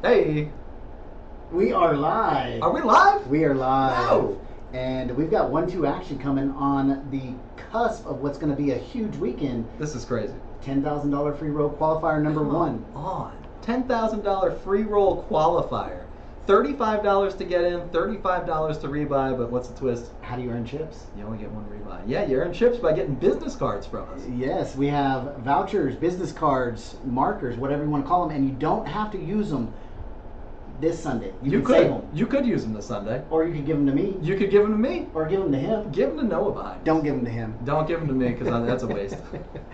Hey, We are live. are we live? We are live. No. And we've got 1-2 action coming on the cusp of what's going to be a huge weekend. This is crazy. $10,000 free roll qualifier number Come one. on. $10,000 free roll qualifier. $35 to get in, $35 to rebuy, but what's the twist? How do you earn chips? You only get one rebuy. Yeah, you earn chips by getting business cards from us. Yes, we have vouchers, business cards, markers, whatever you want to call them, and you don't have to use them this Sunday. You can save them. You could use them this Sunday. Or you could give them to me. You could give them to me. Or give them to him. Give them to Noah behind. Don't give them to him. Don't give them to me because that's a waste.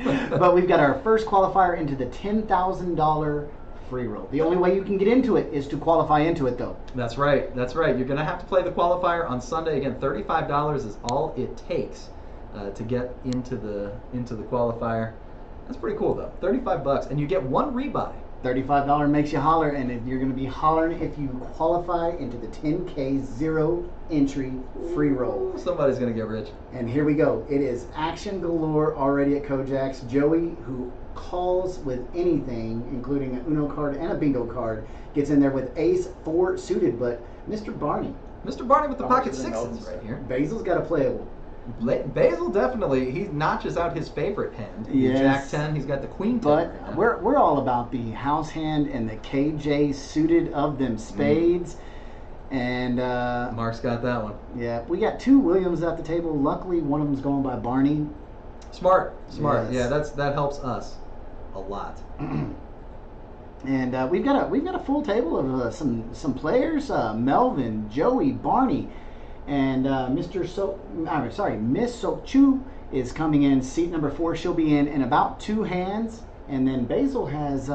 But we've got our first qualifier into the $10,000 free roll. The only way you can get into it is to qualify into it, though. That's right. That's right. You're going to have to play the qualifier on Sunday. Again, $35 is all it takes to get into the qualifier. That's pretty cool, though. $35, and you get one rebuy. $35 makes you holler, and you're going to be hollering if you qualify into the 10K zero entry free roll. Ooh, somebody's going to get rich. And here we go. It is action galore already at KoJack's. Joey, who calls with anything, including an Uno card and a bingo card, gets in there with ace 4 suited, but Mr. Barney. Mr. Barney with the pocket Barney's in sixes notes. right here. Basil's got a playable. Basil definitely, he notches out his favorite hand. Yes. Jack 10, he's got the queen 10. But right now. we're all about the house hand and the KJ suited of them spades. And Mark's got that one. yeah, we got 2 Williams at the table. Luckily, one of them's going by Barney. Smart. Yes. Yeah, that helps us a lot. And we've got a full table of some players: Melvin, Joey, Barney, and Miss Sok-Chu is coming in. Seat number 4. She'll be in about 2 hands, and then Basil has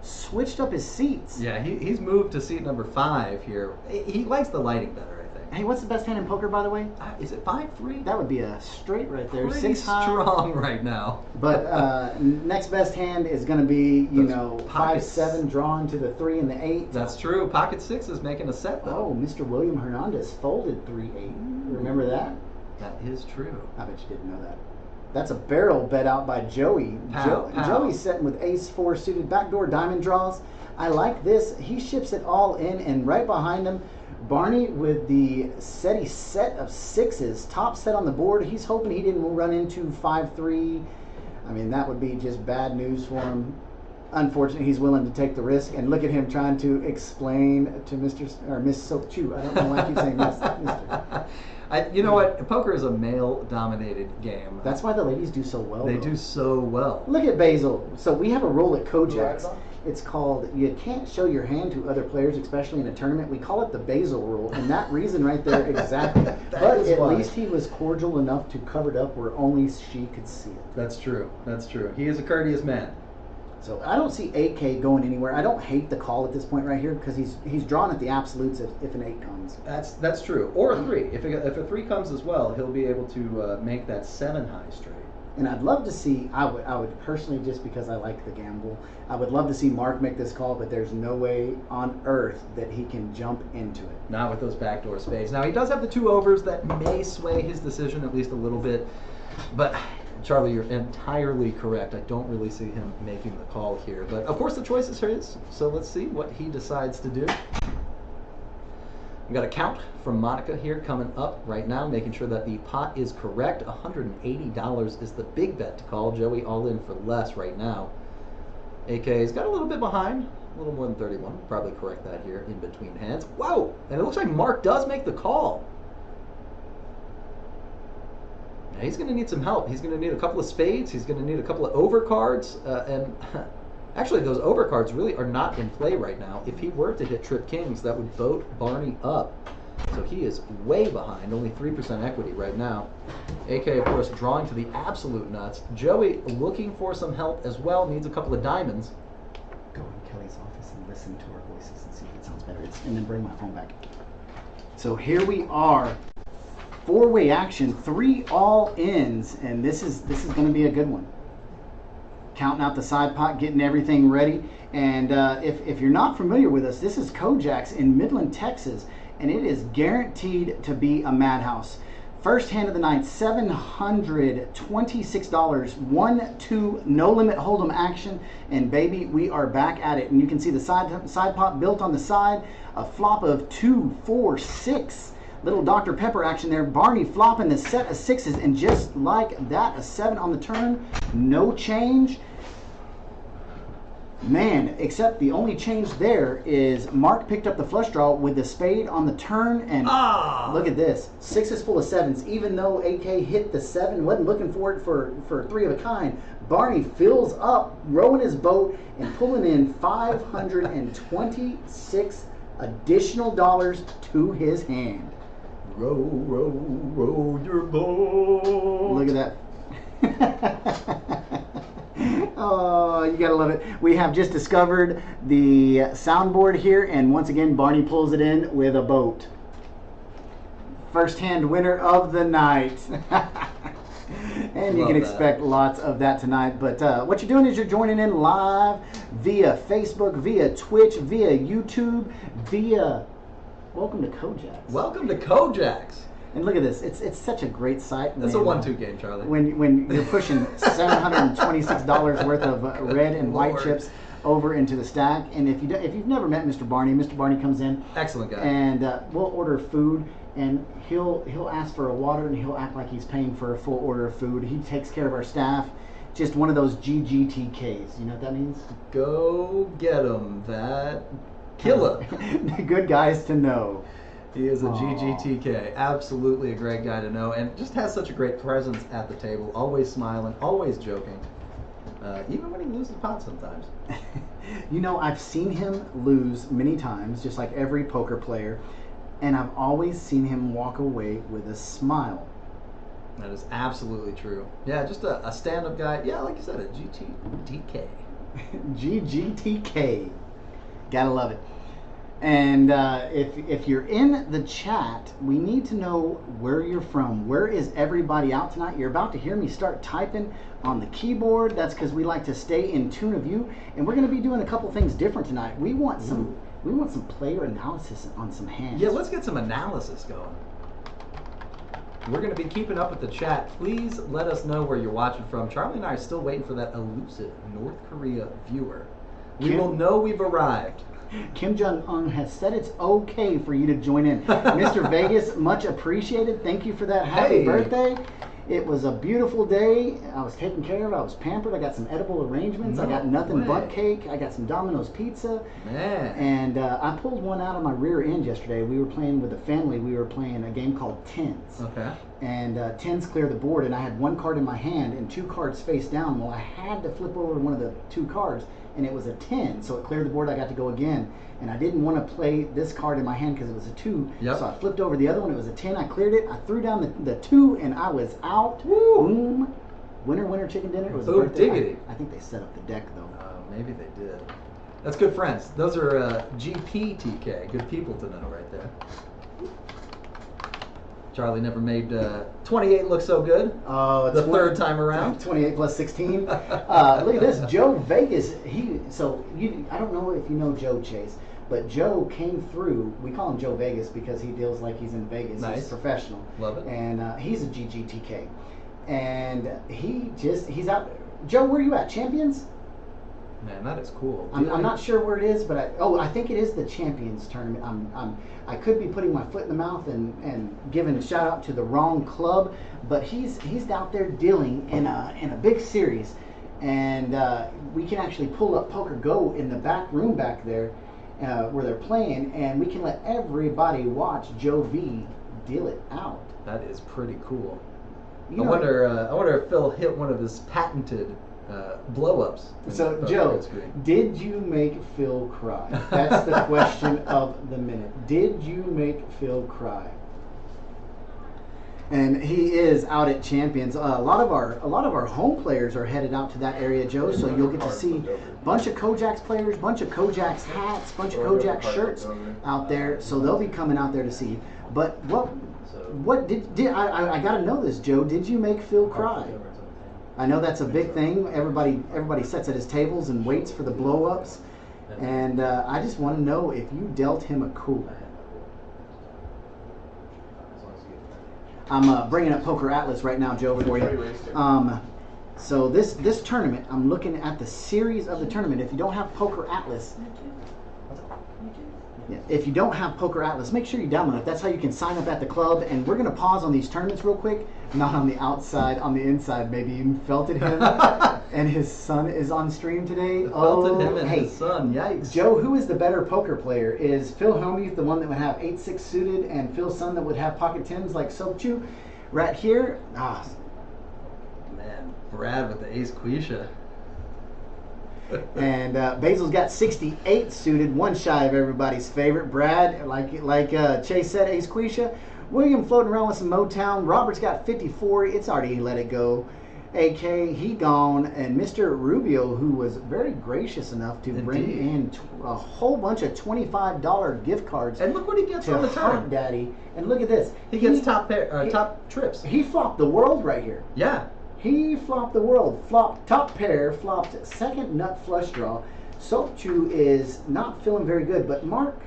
switched up his seats. Yeah, he's moved to seat number 5 here. He likes the lighting better, I think. Hey, what's the best hand in poker, by the way? Is it 5-3? That would be a straight right there. Pretty 6 high. strong right now. But next best hand is going to be, Those pockets. 5-7 drawn to the 3 and the 8. That's true. Pocket 6 is making a set, though. Oh, Mr. William Hernandez folded 3-8. Remember that? That is true. I bet you didn't know that. That's a barrel bet out by Joey. Pow. Joey's setting with ace 4 suited backdoor diamond draws. I like this. He ships it all in, and right behind him, Barney with the steady set of 6s, top set on the board. He's hoping he didn't run into 5-3. I mean, that would be just bad news for him. Unfortunately, he's willing to take the risk, and look at him trying to explain to Mr. or Miss Sok-Chu. I don't know why I keep saying Mr. You know what? Poker is a male-dominated game. That's why the ladies do so well. They though. do so well. Look at Basil. So we have a rule at KoJack's. It's called you can't show your hand to other players, especially in a tournament. We call it the Basil rule, and that reason right there exactly. But is at why. least he was cordial enough to cover it up where only she could see it. That's true. That's true. He is a courteous man. So I don't see 8K going anywhere. I don't hate the call at this point right here because he's drawn at the absolutes if an 8 comes. That's true. Or a 3. If a 3 comes as well, he'll be able to make that 7 high straight. And I'd love to see, I would personally, just because I like the gamble, I would love to see Mark make this call, but there's no way on earth that he can jump into it. Not with those backdoor spades. Now, he does have the 2 overs that may sway his decision at least a little bit. But, Charlie, you're entirely correct. I don't really see him making the call here. But, of course, the choice is his. So let's see what he decides to do. We've got a count from Monica here coming up right now, making sure that the pot is correct. $180 is the big bet to call. Joey all in for less right now. AK's got a little bit behind, a little more than 31. Probably correct that here in between hands. Whoa! And it looks like Mark does make the call. Now he's going to need some help. He's going to need a couple of spades. He's going to need a couple of overcards. And actually, those overcards really are not in play right now. If he were to hit trip kings, that would boat Barney up. So he is way behind, only 3% equity right now. AK, of course, drawing to the absolute nuts. Joey looking for some help as well, needs a couple of diamonds. Go in Kelly's office and listen to our voices and see if it sounds better. And then bring my phone back. So here we are. 4-way action, 3 all-ins, and this is going to be a good one. Counting out the side pot, getting everything ready. And if you're not familiar with us, this is KoJack's in Midland, Texas, and it is guaranteed to be a madhouse. First hand of the night, $726. 1-2 no limit hold'em action, and baby, we are back at it. And you can see the side pop built on the side, a flop of 2, 4, 6. Little Dr. Pepper action there. Barney flopping the set of 6s, and just like that, a 7 on the turn. No change. Man, except the only change there is Mark picked up the flush draw with the spade on the turn, and look at this. 6s full of 7s. Even though AK hit the 7, wasn't looking for it for 3 of a kind, Barney fills up, rowing his boat, and pulling in 526 additional dollars to his hand. Row, row, row your boat. Look at that. Oh, you gotta love it. We have just discovered the soundboard here, and once again, Barney pulls it in with a boat. First hand winner of the night. And you can expect lots of that tonight. But what you're doing is you're joining in live via Facebook, via Twitch, via YouTube, via... Welcome to KoJack's. Welcome to KoJack's. And look at this. It's such a great site. It's a 1-2 game, Charlie. When you're pushing $726 worth of red and white chips over into the stack, and if you've never met Mr. Barney comes in. Excellent guy. And we'll order food, and he'll ask for a water, and he'll act like he's paying for a full order of food. He takes care of our staff. Just one of those GGTKs. You know what that means? Go get 'em. That killer. Good guys to know. He is a GGTK. Absolutely a great guy to know, and just has such a great presence at the table. Always smiling, always joking. Even when he loses pot sometimes. You know, I've seen him lose many times, just like every poker player, and I've always seen him walk away with a smile. That is absolutely true. Yeah, just a stand-up guy. Yeah, like you said, a GGTK. GGTK. Gotta love it. And if you're in the chat, we need to know where you're from. Where is everybody out tonight? You're about to hear me start typing on the keyboard. That's because we like to stay in tune of you. And we're going to be doing a couple things different tonight. We want some player analysis on some hands. Yeah, let's get some analysis going. We're going to be keeping up with the chat. Please let us know where you're watching from. Charlie and I are still waiting for that elusive North Korea viewer. We will know we've arrived. Kim Jong-un has said it's okay for you to join in. Mr. Vegas, much appreciated. Thank you for that. Happy birthday. It was a beautiful day. I was taken care of. I was pampered. I got some edible arrangements. I got nothing but cake. I got some Domino's pizza. Man. And I pulled one out of my rear end yesterday. We were playing with the family. We were playing a game called Tens. Okay. And tens clear the board, and I had one card in my hand and 2 cards face down. Well, I had to flip over one of the 2 cards, and it was a 10, so it cleared the board. I got to go again, and I didn't want to play this card in my hand because it was a 2. Yep. So I flipped over the other one. It was a 10. I cleared it. I threw down the 2, and I was out. Woo! Boom. Winner, chicken dinner. It was Boom, a birthday. diggity. I think they set up the deck though. Maybe they did. That's good friends. Those are GPTK. Good people to know right there. Charlie never made 28 look so good. Oh, the third time around. 28 plus 16. Look at this, Joe Vegas. I don't know if you know Joe Chase, but Joe came through. We call him Joe Vegas because he deals like he's in Vegas. Nice. He's professional. Love it. And he's a GGTK, and he's out. Joe, where are you at? Champions? Man, that is cool. I'm not sure where it is, but I think it is the Champions tournament. I could be putting my foot in the mouth and giving a shout out to the wrong club, but he's out there dealing in a big series, and we can actually pull up Poker Go in the back room back there where they're playing, and we can let everybody watch Joe V deal it out. That is pretty cool. You I know, wonder if Phil hit one of his patented blow-ups. So, Joe, did you make Phil cry? That's the question of the minute. Did you make Phil cry? And he is out at Champions. A lot of our home players are headed out to that area, Joe. So you'll get to see a bunch of KoJack's players, bunch of KoJack's hats, bunch of KoJack's shirts out there. So they'll be coming out there to see. But what did I got to know this, Joe? Did you make Phil cry? I know that's a big thing. Everybody sits at his tables and waits for the blow-ups. And I just want to know if you dealt him a coup. I'm bringing up Poker Atlas right now, Joe, for you. So this tournament, I'm looking at the series of the tournament. If you don't have Poker Atlas, if you don't have Poker Atlas, make sure you download it. That's how you can sign up at the club. And we're going to pause on these tournaments real quick. Not on the outside, on the inside. Maybe you felt it him. And his son is on stream today. Felted him and his son. Yikes. Joe, who is the better poker player? Is Phil Homuth the one that would have 8-6 suited and Phil's son that would have pocket 10s like Sokchu? Right here. Man, Brad with the ace Quisha. And Basil's got 68 suited, one shy of everybody's favorite. Brad, like Chase said, ace Quisha. William floating around with some Motown. Robert's got 54. It's already let it go. AK, he gone. And Mr. Rubio, who was very gracious enough to bring in a whole bunch of $25 gift cards. And look what he gets on the turn. Daddy. And look at this. He gets top trips. He flopped the world right here. Yeah. He flopped the world. Flopped top pair, flopped second nut flush draw. Sokchu is not feeling very good, but Mark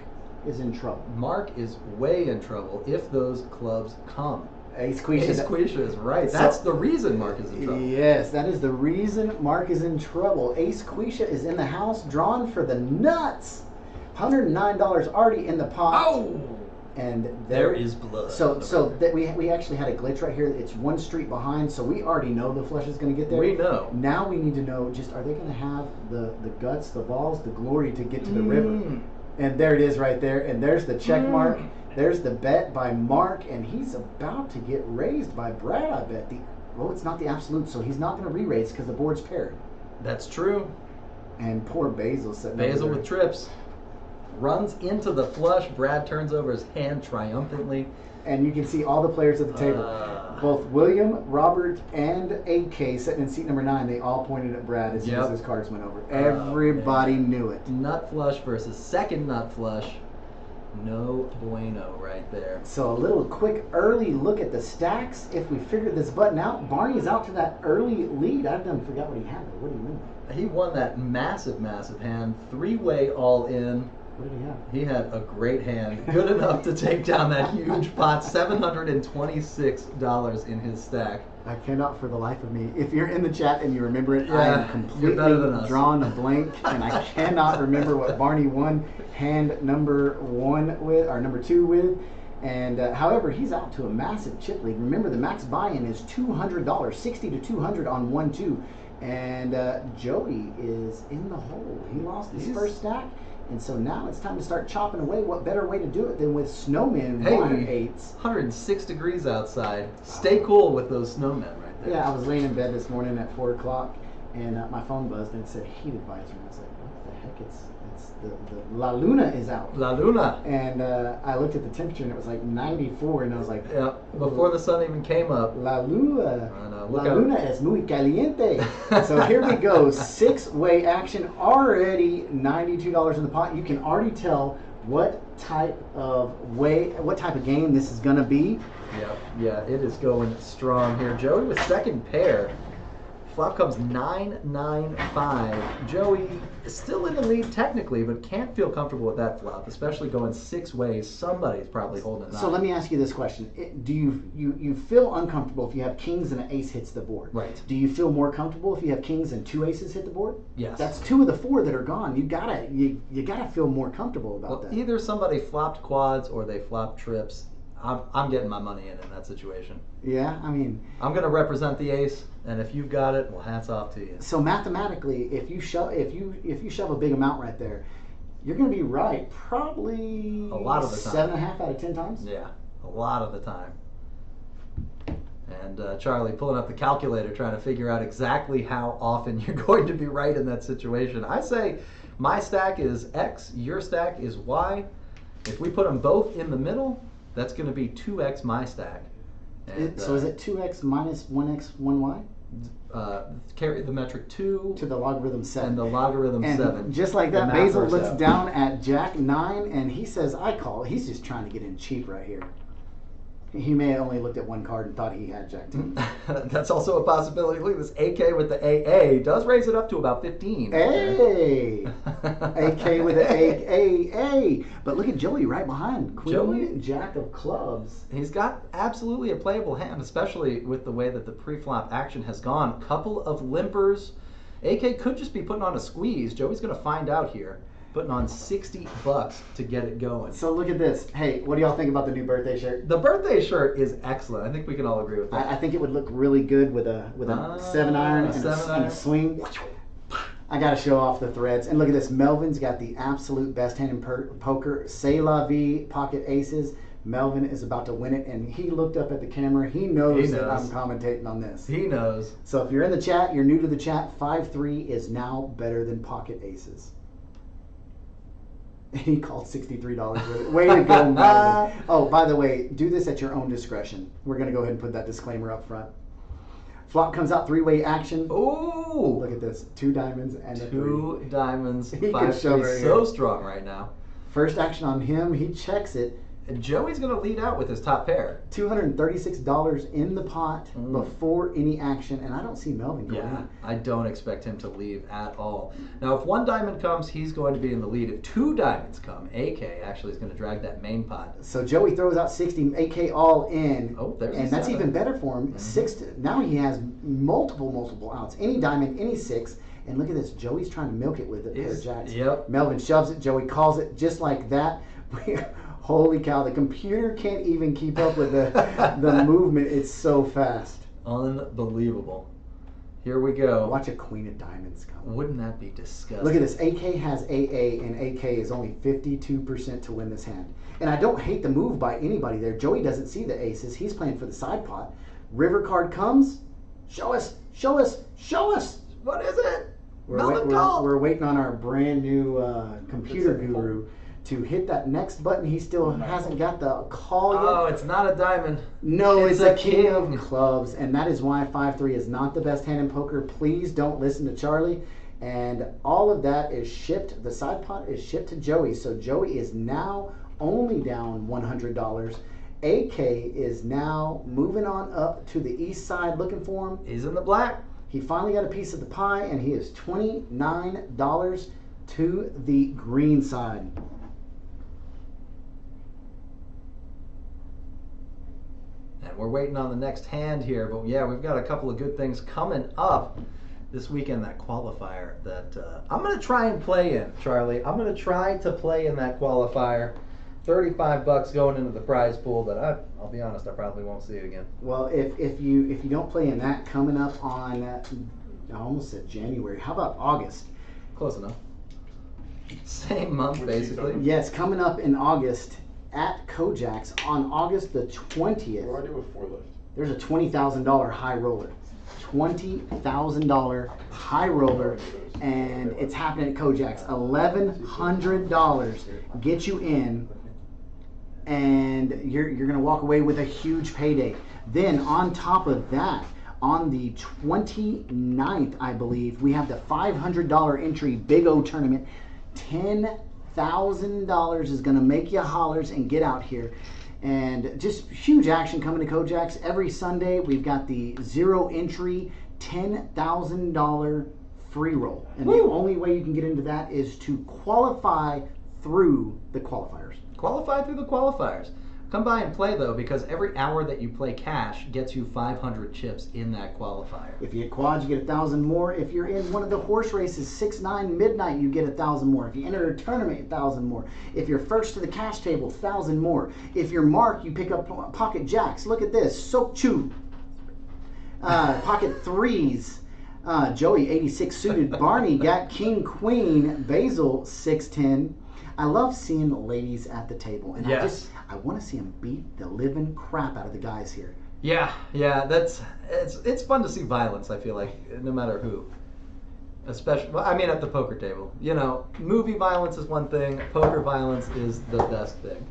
is in trouble. Mark is way in trouble if those clubs come. Ace Quisha. Ace Quisha is right. That's the reason Mark is in trouble. Yes, that is the reason Mark is in trouble. Ace Quisha is in the house, drawn for the nuts. $109 already in the pot. Oh! And there is blood. So that we actually had a glitch right here. It's one street behind, so we already know the flush is going to get there. We know. Now we need to know, just are they going to have the guts, the balls, the glory to get to the river? And there it is right there. And there's the check mark. There's the bet by Mark, and he's about to get raised by Brad, I bet. It's not the absolute, so he's not going to re-raise because the board's paired. That's true. And poor Basil sitting Basil with trips. Runs into the flush. Brad turns over his hand triumphantly. And you can see all the players at the table. Both William, Robert, and AK sitting in seat number 9. They all pointed at Brad as soon as his cards went over. Everybody knew it. Nut flush versus second nut flush. No bueno right there. So a little quick early look at the stacks. If we figured this button out, Barney's out to that early lead. I done forgot what he had. What do you mean? He won that massive hand. 3-way all in. What did he have? He had a great hand. Good enough to take down that huge pot. $726 in his stack. I cannot for the life of me. If you're in the chat and you remember it, yeah, I am completely drawn a blank, and I cannot remember what Barney won hand number 1 with, or number 2 with. And however, he's out to a massive chip lead. Remember, the max buy-in is $200, 60 to 200 on 1-2. And Joey is in the hole. He lost his first stack. And so now it's time to start chopping away. What better way to do it than with snowmen, water 8s? 106 degrees outside. Stay cool with those snowmen right there. Yeah, I was laying in bed this morning at 4 o'clock, and my phone buzzed and it said heat advisory. And I was like, what the heck? It's the La Luna is out. La Luna. And I looked at the temperature and it was like 94, and I was like, yeah, before the sun even came up. La Luna. La Luna es muy caliente. So here we go. 6-way action. Already $92 in the pot. You can already tell what type of game this is going to be. Yeah, it is going strong here. Joey with second pair. Flop comes 9-9-5. Joey is still in the lead technically, but can't feel comfortable with that flop, especially going 6 ways. Somebody's probably holding it. So let me ask you this question: do you feel uncomfortable if you have kings and an ace hits the board? Right. Do you feel more comfortable if you have kings and 2 aces hit the board? Yes. That's 2 of the 4 that are gone. You gotta feel more comfortable about that. Either somebody flopped quads or they flopped trips. I'm getting my money in that situation. Yeah, I mean, I'm going to represent the ace, and if you've got it, well, hats off to you. So mathematically, if you shove a big amount right there, you're going to be right probably a lot of the time. 7.5 out of 10 times. Yeah, a lot of the time. And Charlie pulling up the calculator, trying to figure out exactly how often you're going to be right in that situation. I say my stack is X, your stack is Y. If we put them both in the middle, that's going to be 2x my stack. And, so is it 2x minus 1x 1y? Carry the metric 2 to the logarithm 7. And the logarithm 7. Just like that, Basil looks down at Jack 9 and he says, I call. He's just trying to get in cheap right here. He may have only looked at one card and thought he had Jack 10. That's also a possibility. Look at this AK with the AA. Does raise it up to about 15. Hey! AK with an AA. But look at Joey right behind. Queen, Joey? Jack of clubs. He's got absolutely a playable hand, especially with the way that the pre-flop action has gone. Couple of limpers. AK could just be putting on a squeeze. Joey's going to find out here. Putting on $60 to get it going. So look at this. Hey, what do y'all think about the new birthday shirt? The birthday shirt is excellent. I think we can all agree with that. I think it would look really good with a 7-iron and a swing. I got to show off the threads. And look at this. Melvin's got the absolute best hand in poker. C'est la vie, pocket aces. Melvin is about to win it, and he looked up at the camera. He knows that I'm commentating on this. He knows. So if you're in the chat, you're new to the chat, 5-3 is now better than pocket aces. He called $63 with it. Way to go, Melvin. Oh, by the way, do this at your own discretion. We're going to go ahead and put that disclaimer up front. Flop comes out, three-way action. Ooh! Look at this. 2 diamonds and a 3. 2 diamonds. He 5 can show He's right so here. strong right now. First action on him. He checks it. And Joey's going to lead out with his top pair. $236 in the pot before any action, and I don't see Melvin going in. I don't expect him to leave at all. Now, if 1 diamond comes, he's going to be in the lead. If 2 diamonds come, AK actually is going to drag that main pot. So Joey throws out 60, AK all in, Oh, there's and a that's 7. even better for him. Now he has multiple outs. Any diamond, any 6, and look at this. Joey's trying to milk it with a pair of jacks. Yep. Melvin shoves it. Joey calls it just like that. Holy cow, the computer can't even keep up with the movement. It's so fast. Unbelievable. Here we go. Watch a queen of diamonds come. Wouldn't that be disgusting? Look at this. AK has AA, and AK is only 52% to win this hand. And I don't hate the move by anybody there. Joey doesn't see the aces. He's playing for the side pot. River card comes. Show us, show us, show us. What is it? We're waiting on our brand new computer guru to hit that next button. He still hasn't got the call yet. Oh, it's not a diamond. No, it's a king of king. clubs, and that is why 5-3 is not the best hand in poker. Please don't listen to Charlie. And all of that is shipped. The side pot is shipped to Joey, so Joey is now only down $100. AK is now moving on up to the east side looking for him. He's in the black. He finally got a piece of the pie, and he is $29 to the green side. And we're waiting on the next hand here, but yeah, we've got a couple of good things coming up this weekend. That qualifier that I'm going to try and play in, Charlie. I'm going to try to play in that qualifier. $35 going into the prize pool, but I'll be honest, I probably won't see it again. Well, if you don't play in that, coming up on I almost said January. How about August? Close enough. Same month, basically. Yes, coming up in August at KoJack's on August the 20th. What do I do with 4 left? There's a $20,000 high roller. $20,000 high roller, and it's happening at KoJack's. $1,100 get you in, and you're going to walk away with a huge payday. Then on top of that, on the 29th, I believe, we have the $500 entry Big O tournament. $10,000 is going to make you hollers and get out here. And just huge action coming to KoJack's. Every Sunday, we've got the 0 entry $10,000 free roll. And the only way you can get into that is to qualify through the qualifiers. Qualify through the qualifiers. Come by and play, though, because every hour that you play cash gets you 500 chips in that qualifier. If you hit quads, you get 1,000 more. If you're in one of the horse races, 6-9 midnight, you get 1,000 more. If you enter a tournament, 1,000 more. If you're first to the cash table, 1,000 more. If you're marked, you pick up pocket jacks. Look at this. Sok Chu. Pocket threes. Joey, 86 suited. Barney got king, queen. Basil, 610. I love seeing ladies at the table, and I want to see them beat the living crap out of the guys here. Yeah, it's fun to see violence. I feel like no matter who, especially I mean at the poker table. You know, movie violence is one thing. Poker violence is the best thing.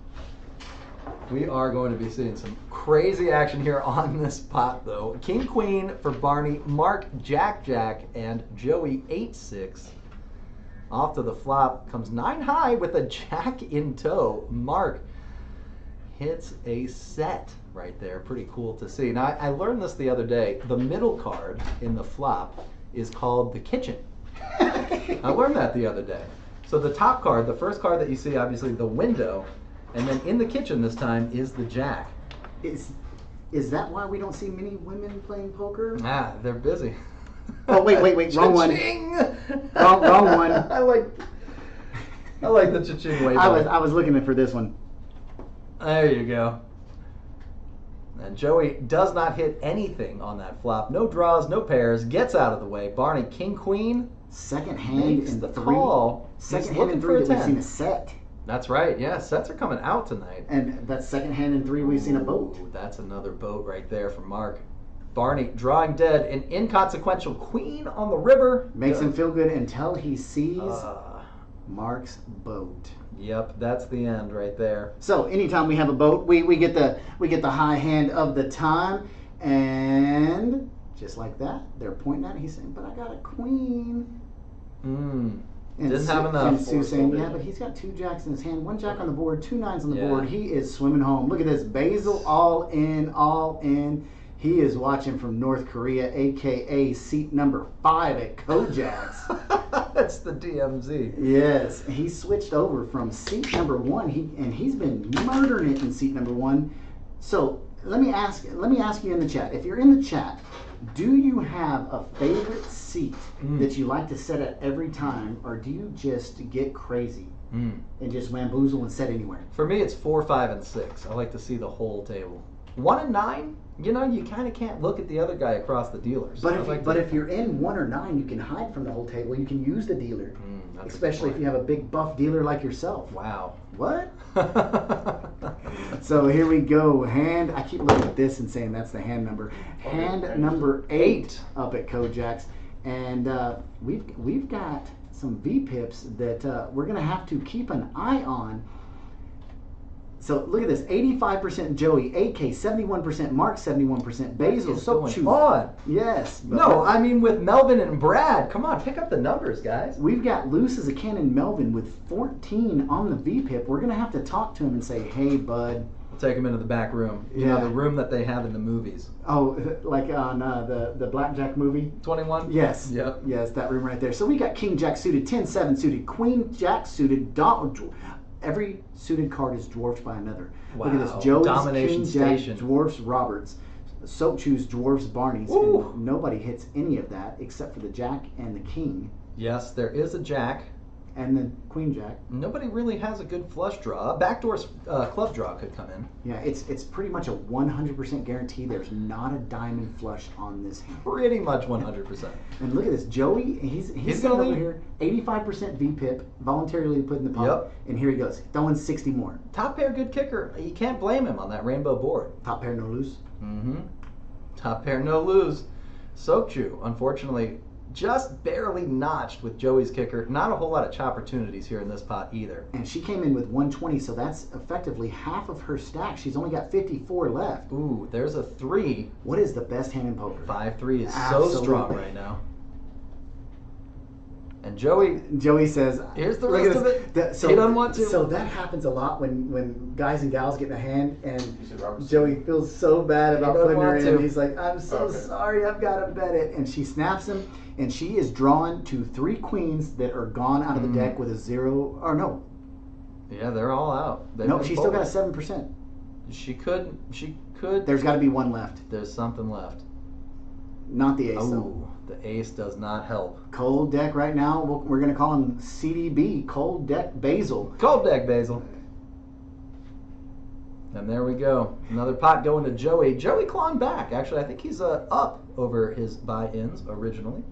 We are going to be seeing some crazy action here on this pot, though. King Queen for Barney, Mark Jack Jack, and Joey 8-6. Off to the flop comes 9 high with a jack in tow. Mark, hits a set right there. Pretty cool to see. Now, I learned this the other day. The middle card in the flop is called the kitchen. I learned that the other day. So the top card, the first card that you see, obviously the window, and then in the kitchen this time is the jack. Is that why we don't see many women playing poker? Ah, they're busy. Oh, wait, wrong one. Wrong one. I like the cha-ching way better. I was looking for this one. There you go. And Joey does not hit anything on that flop. No draws, no pairs. Gets out of the way. Barney, king, queen. Second hand Makes in the three. call. Second He's hand in looking three for that a we've 10. seen a set. That's right. Yeah, sets are coming out tonight. And that's second hand in three we've seen a boat. Ooh, that's another boat right there from Mark. Barney drawing dead. An inconsequential queen on the river. Makes him feel good until he sees Uh, Mark's boat. Yep, that's the end right there. So anytime we have a boat, we get the high hand of the time, and just like that, they're pointing at it. He's saying, "But I got a queen." And Didn't have enough. And Sue's saying, "Yeah, but he's got two jacks in his hand, one jack on the board, two nines on the board. He is swimming home. Look at this, Basil all in, all in." He is watching from North Korea, aka seat number 5 at KoJack's. That's the DMZ. Yes, he switched over from seat number 1. He's been murdering it in seat number 1. So let me ask you in the chat. If you're in the chat, do you have a favorite seat that you like to set at every time, or do you just get crazy and just bamboozle and set anywhere? For me, it's 4, 5, and 6. I like to see the whole table. 1 and 9. You know, you kind of can't look at the other guy across the dealers. But if you're in 1 or 9, you can hide from the whole table. You can use the dealer, especially if you have a big buff dealer like yourself. Wow. What? So here we go. Hand. I keep looking at this and saying that's the hand number. Hand number 8 up at KoJack's, and we've got some V pips that we're gonna have to keep an eye on. So look at this, 85% Joey, AK 71%, Mark 71%, Basil, so choose. On. Yes. No, I mean with Melvin and Brad. Come on, pick up the numbers, guys. We've got loose as a cannon Melvin with 14 on the V-pip. We're going to have to talk to him and say, "Hey, bud." We'll take him into the back room. You know, the room that they have in the movies. Oh, like on the Blackjack movie? 21? Yes. Yep. Yes, that room right there. So we got King Jack suited, 10-7 suited, Queen Jack suited, every suited card is dwarfed by another. Wow. Look at this. Joey's Domination King Jack station. dwarfs Roberts. Soap Choose dwarfs Barney's. Ooh. And nobody hits any of that except for the Jack and the King. Yes, there is a Jack. And the Queen Jack. Nobody really has a good flush draw. Backdoor club draw could come in. Yeah, it's pretty much a 100% guarantee there's not a diamond flush on this hand. Pretty much 100%. And look at this. Joey, he's gonna over lead. here. 85% V-pip, voluntarily put in the pot. Yep. And here he goes. Throwing 60 more. Top pair, good kicker. You can't blame him on that rainbow board. Top pair, no lose. Top pair, no lose. Sokchu, unfortunately, just barely notched with Joey's kicker. Not a whole lot of opportunities here in this pot either. And she came in with 120, so that's effectively half of her stack. She's only got 54 left. Ooh, there's a 3. What is the best hand in poker? 5-3 is Absolutely. so strong right now. And Joey says, here's the look rest at of this. it. He doesn't want to. So that happens a lot when guys and gals get in a hand, and Joey feels so bad about doesn't putting her want in. to. He's like, "I'm so sorry, I've got to bet it." And she snaps him, and she is drawn to 3 queens that are gone out of the deck with a 0, or no. Yeah, they're all out. No, she's still got a 7%. She could. There's got to be one left. There's something left. Not the ace, though. Oh, the ace does not help. Cold deck right now. We're going to call him CDB, Cold Deck Basil. Cold deck, Basil. And there we go. Another pot going to Joey. Joey clawing back. Actually, I think he's up over his buy-ins originally.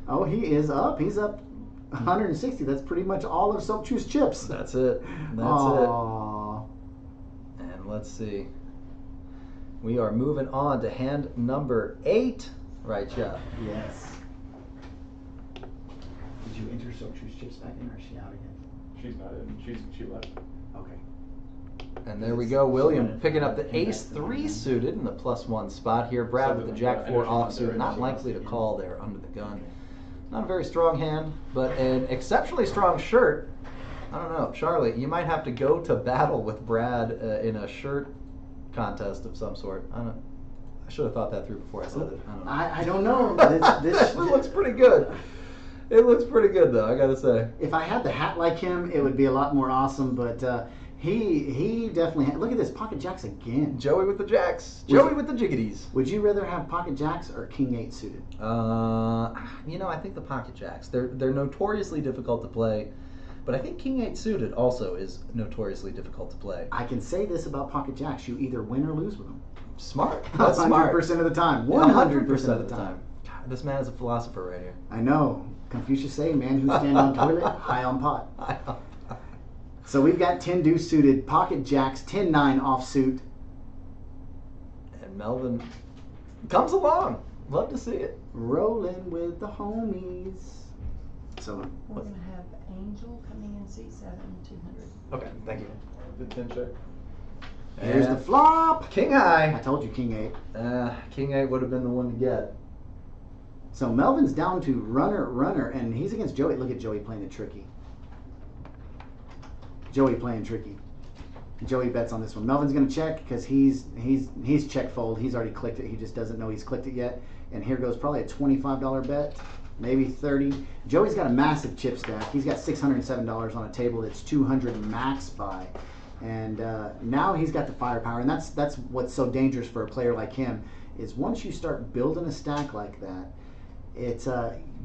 Oh, he is up. He's up 160. That's pretty much all of Sokchu's chips. That's it. Aww. And let's see. We are moving on to hand number 8. Right, Jeff? Yes. Did you enter Sokchu's chips back in, or is she out again? She's not in. She left. Okay. And there we go. William picking up the ace 3 suited in the +1 spot here. Brad with the jack 4 offsuit. Not likely to call there under the gun. Not a very strong hand, but an exceptionally strong shirt. I don't know, Charlie. You might have to go to battle with Brad in a shirt contest of some sort. I don't. I should have thought that through before I said it. I don't know. This It looks pretty good. It looks pretty good, though, I gotta say. If I had the hat like him, it would be a lot more awesome. But he definitely look at this pocket jacks again. Joey with the jacks. Joey with the jiggities. Would you rather have pocket jacks or king 8 suited? I think the pocket jacks. They're notoriously difficult to play, but I think king 8 suited also is notoriously difficult to play. I can say this about pocket jacks: you either win or lose with them. Smart. That's smart. 100% of the time. 100% of the time. God, this man is a philosopher right here. I know. Confucius say, man who stand on toilet, high on pot. So we've got 10 deuce suited, pocket jacks, 10-9 offsuit. And Melvin comes along. Love to see it. Rolling with the homies. So We're going to have Angel coming in C7, 200. Okay, thank you. The 10 check. here's the flop. King I High. told you king 8. King 8 would have been the one to get. So Melvin's down to runner, and he's against Joey. Look at Joey playing it tricky. Joey playing tricky. Joey bets on this one. Melvin's going to check because he's check fold. He's already clicked it. He just doesn't know he's clicked it yet. And here goes probably a $25 bet, maybe 30. Joey's got a massive chip stack. He's got $607 on a table that's 200 max buy. And now he's got the firepower, and that's what's so dangerous for a player like him is once you start building a stack like that, it's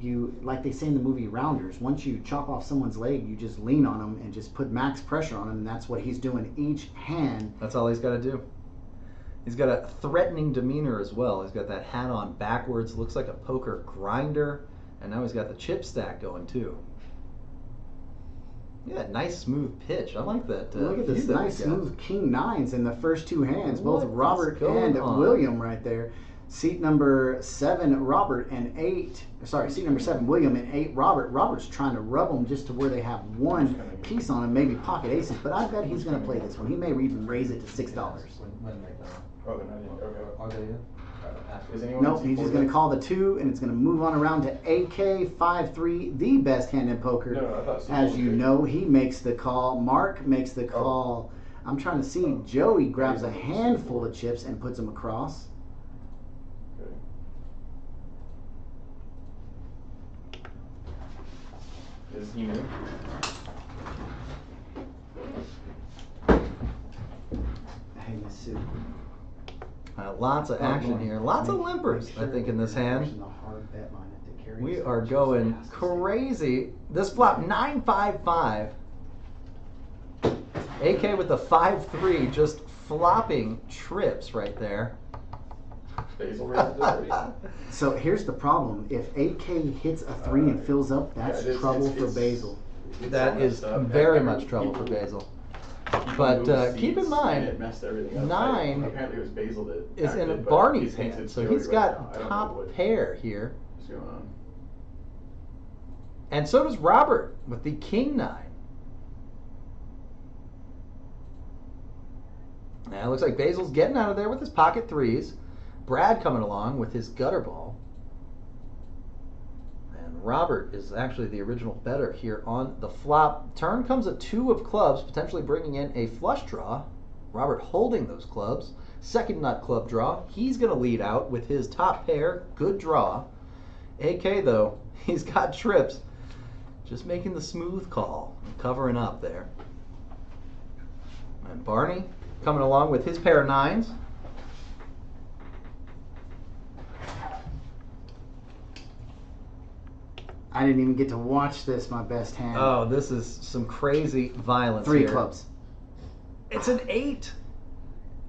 you, like they say in the movie Rounders, once you chop off someone's leg, you just lean on them and just put max pressure on them, and that's what he's doing each hand. That's all he's got to do. He's got a threatening demeanor as well. He's got that hat on backwards, looks like a poker grinder, and now he's got the chip stack going too. Yeah, nice smooth pitch. I like that. Look at this view that nice we got. smooth king 9s in the first two hands, both What is Robert going and on? William right there. Seat number 7, Robert, and 8. Sorry, seat number 7, William, and 8, Robert. Robert's trying to rub them just to where they have one piece on them, maybe pocket aces. But I bet he's going to play this one. He may even raise it to $6. When they go. Oh, they're not in. Okay. Are they in? Is anyone Nope, in he's just C4 going to yet? call the 2, and it's going to move on around to AK 5-3, the best hand in poker. No, I thought C4 As was you good. know, he makes the call. Mark makes the call. I'm trying to see. Joey grabs a handful of chips and puts them across. Okay. Is he new? Hey, Miss Sue. Lots of action here. Lots of limpers, I think, in this hand. We are going crazy. This flop 9-5-5. AK with the 5-3, just flopping trips right there. Basil raised it already. So here's the problem. If AK hits a 3 and fills up, that's Yeah, it is- trouble it's- for it's- Basil. it's That all is messed up. very Every- much trouble for people- Basil. people But moved keep in seats, mind, and it messed everything up. 9 Apparently it was Basil that is in acted, but Barney's he thinks hand, it's so Joey he's right got now. I don't know top what's pair here. going on. And so does Robert with the King 9. Now it looks like Basil's getting out of there with his pocket 3s. Brad coming along with his gutter ball. And Robert is actually the original bettor here on the flop. Turn comes a 2 of clubs, potentially bringing in a flush draw. Robert holding those clubs. Second nut club draw. He's going to lead out with his top pair. Good draw. AK, though, he's got trips. Just making the smooth call. Covering up there. And Barney coming along with his pair of 9s. I didn't even get to watch this, my best hand. Oh, this is some crazy violence 3 here. clubs. It's an 8.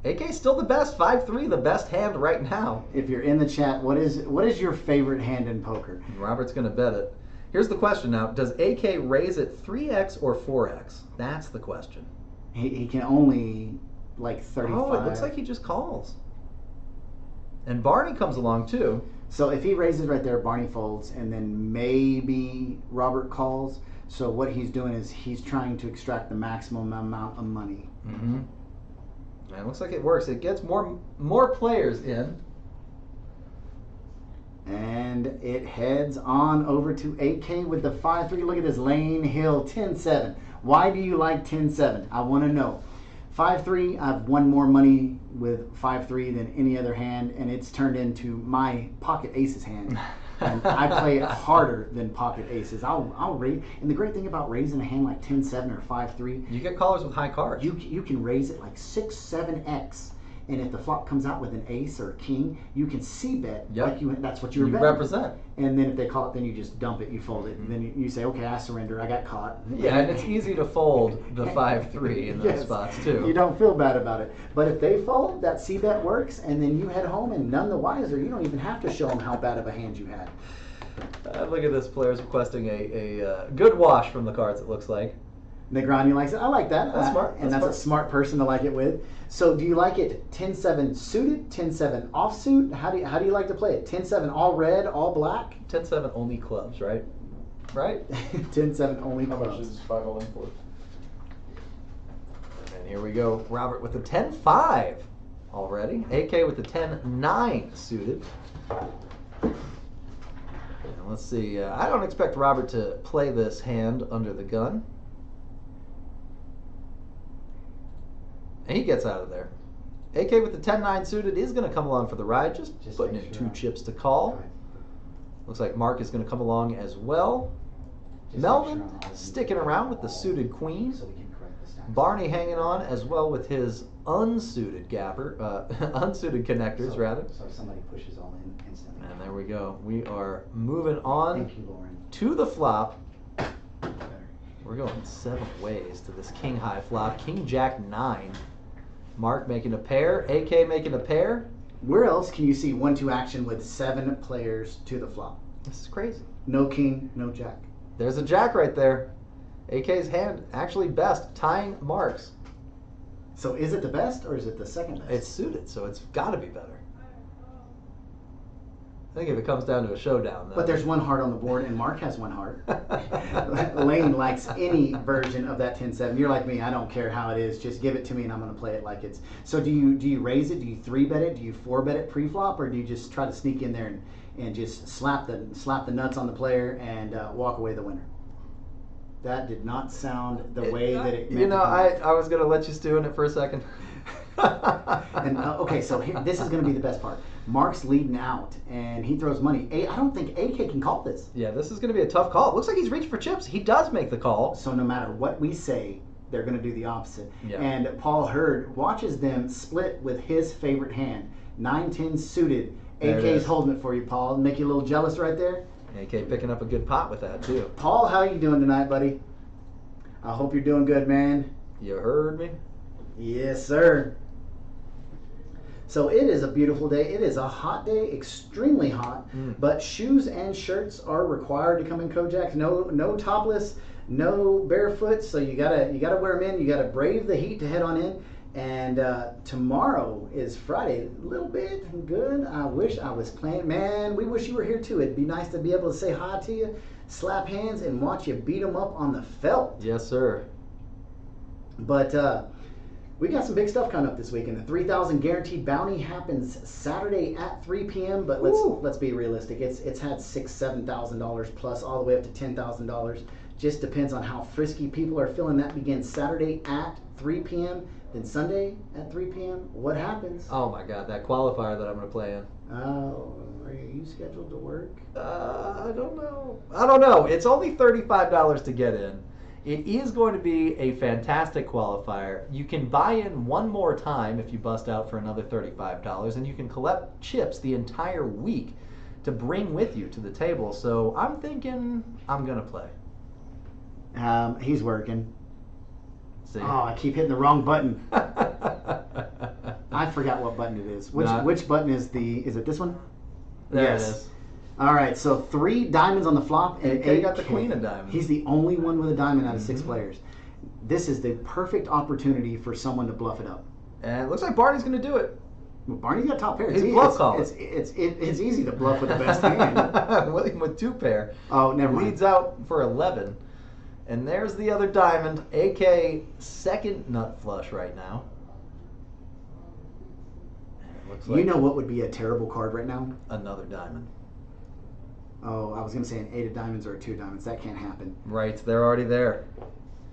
AK's still the best. 5-3, the best hand right now. If you're in the chat, what is your favorite hand in poker? Robert's going to bet it. Here's the question now. Does AK raise it 3x or 4x? That's the question. He can only like 35. Oh, it looks like he just calls. And Barney comes along too. So if he raises right there, Barney folds, and then maybe Robert calls. So what he's doing is he's trying to extract the maximum amount of money. Mm-hmm. And it looks like it works. It gets more players in. And it heads on over to AK with the 5-3. Look at this Lane Hill 10-7. Why do you like 10-7? I want to know. 5-3, I've won more money with 5-3 than any other hand, and it's turned into my pocket aces hand. And I play it harder than pocket aces. I'll raise, and the great thing about raising a hand like 10-7 or 5-3, You get callers with high cards. you can raise it like 6-7x, and if the flop comes out with an ace or a king, you can c-bet like that's what you're you betting. represent. And then if they call it, then you just dump it, you fold it, and then you say, okay, I surrender, I got caught. Yeah, and it's easy to fold the 5-3 in those Yes. spots too. You don't feel bad about it. But if they fold, that c-bet works, and then you head home and none the wiser. You don't even have to show them how bad of a hand you had. Look at this, player's requesting a good wash from the cards, it looks like. Negrani likes it. I like that. That's smart. And That's that's a smart person to like it with. So do you like it 10-7 suited, 10-7 offsuit? How do you like to play it? 10-7 all red, all black? 10-7 only clubs, right? Right? 10-7 only How much clubs. is 5 all in for? And here we go. Robert with the 10-5 already. AK with the 10-9 suited. And let's see. I don't expect Robert to play this hand under the gun. And he gets out of there. AK with the 10-9 suited is going to come along for the ride. Just putting make in sure 2 chips to call. Looks like Mark is going to come along as well. Just Melvin make sure I'm sticking around with the suited queen. So we can correct the stacks. Barney hanging on as well with his unsuited unsuited connectors rather. So somebody pushes all in instantly. And there we go. We are moving on Thank you, Lauren. to the flop. Better. We're going 7 ways to this king high flop. King Jack 9. Mark making a pair. AK making a pair. Where else can you see 1-2 action with 7 players to the flop? This is crazy. No king, no jack. There's a jack right there. AK's hand actually best, tying Mark's. So is it the best or is it the second best? It's suited, so it's got to be better. I think if it comes down to a showdown, though. But there's 1 heart on the board, and Mark has 1 heart. Lane likes any version of that 10-7. You're like me. I don't care how it is. Just give it to me, and I'm going to play it like it's. So do you raise it? Do you 3-bet it? Do you 4-bet it pre-flop, or do you just try to sneak in there and just slap the nuts on the player and walk away the winner? That did not sound the way that it meant. You know, to come. I was going to let you stew in it for a second. And okay, so this is going to be the best part. Mark's leading out, and he throws money. I don't think AK can call this. Yeah, this is going to be a tough call. It looks like he's reaching for chips. He does make the call. So no matter what we say, they're going to do the opposite. Yeah. And Paul Hurd watches them split with his favorite hand, 9-10 suited. There it AK's is. holding it for you, Paul. Make you a little jealous right there. AK picking up a good pot with that, too. Paul, how you doing tonight, buddy? I hope you're doing good, man. You heard me? Yes, sir. So it is a beautiful day. It is a hot day, extremely hot. But shoes and shirts are required to come in KoJack's. No topless, no barefoot. So you gotta wear them in. You gotta brave the heat to head on in. And tomorrow is Friday. A little bit good. I wish I was playing. Man, we wish you were here too. It'd be nice to be able to say hi to you, slap hands, and watch you beat them up on the felt. Yes, sir. But we got some big stuff coming up this weekend. The 3,000 guaranteed bounty happens Saturday at 3 p.m. But let's be realistic. It's had $6,000-$7,000 plus all the way up to $10,000. Just depends on how frisky people are feeling. That begins Saturday at 3 p.m. Then Sunday at 3 p.m. What happens? Oh my God, that qualifier that I'm going to play in. Oh, are you scheduled to work? I don't know. It's only $35 to get in. It is going to be a fantastic qualifier. You can buy in one more time if you bust out for another $35, and you can collect chips the entire week to bring with you to the table. So I'm thinking I'm going to play. He's working. See? Oh, I keep hitting the wrong button. I forgot what button it is. Which button is it this one? There Yes. it is. All right, so 3 diamonds on the flop. And AK got the queen of diamonds. He's the only one with a diamond out of 6 players. This is the perfect opportunity for someone to bluff it up. And it looks like Barney's going to do it. Well, Barney's got top pair. He's bluff calling. It's easy to bluff with the best hand. William with 2 pair. Oh, never mind. Leads out for 11. And there's the other diamond. AK second nut flush right now. And it looks like You know what would be a terrible card right now? another diamond. Oh, I was going to say an 8 of diamonds or a 2 of diamonds. That can't happen. Right, they're already there.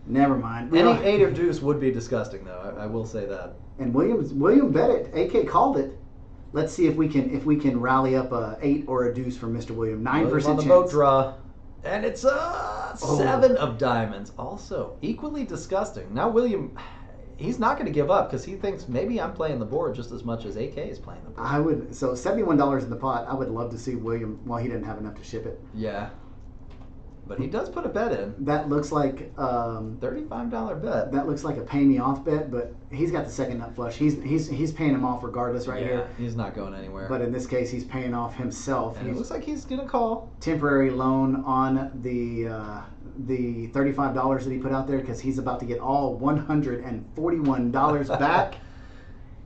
Never mind. Any 8 or deuce would be disgusting, though. I will say that. And William bet it. AK called it. Let's see if we can rally up a 8 or a deuce from Mr. William. 9% William on the chance. boat draw. And it's a 7 of diamonds. Also, equally disgusting. Now William, he's not going to give up because he thinks maybe I'm playing the board just as much as AK is playing the board. So $71 in the pot. I would love to see William. Well, he didn't have enough to ship it. Yeah. But he does put a bet in. That looks like $35 bet. that looks like a pay me off bet, but he's got the second nut flush. He's paying him off regardless right here. He's not going anywhere. But in this case, he's paying off himself. And it looks like he's gonna call. Temporary loan on the $35 that he put out there because he's about to get all $141 back.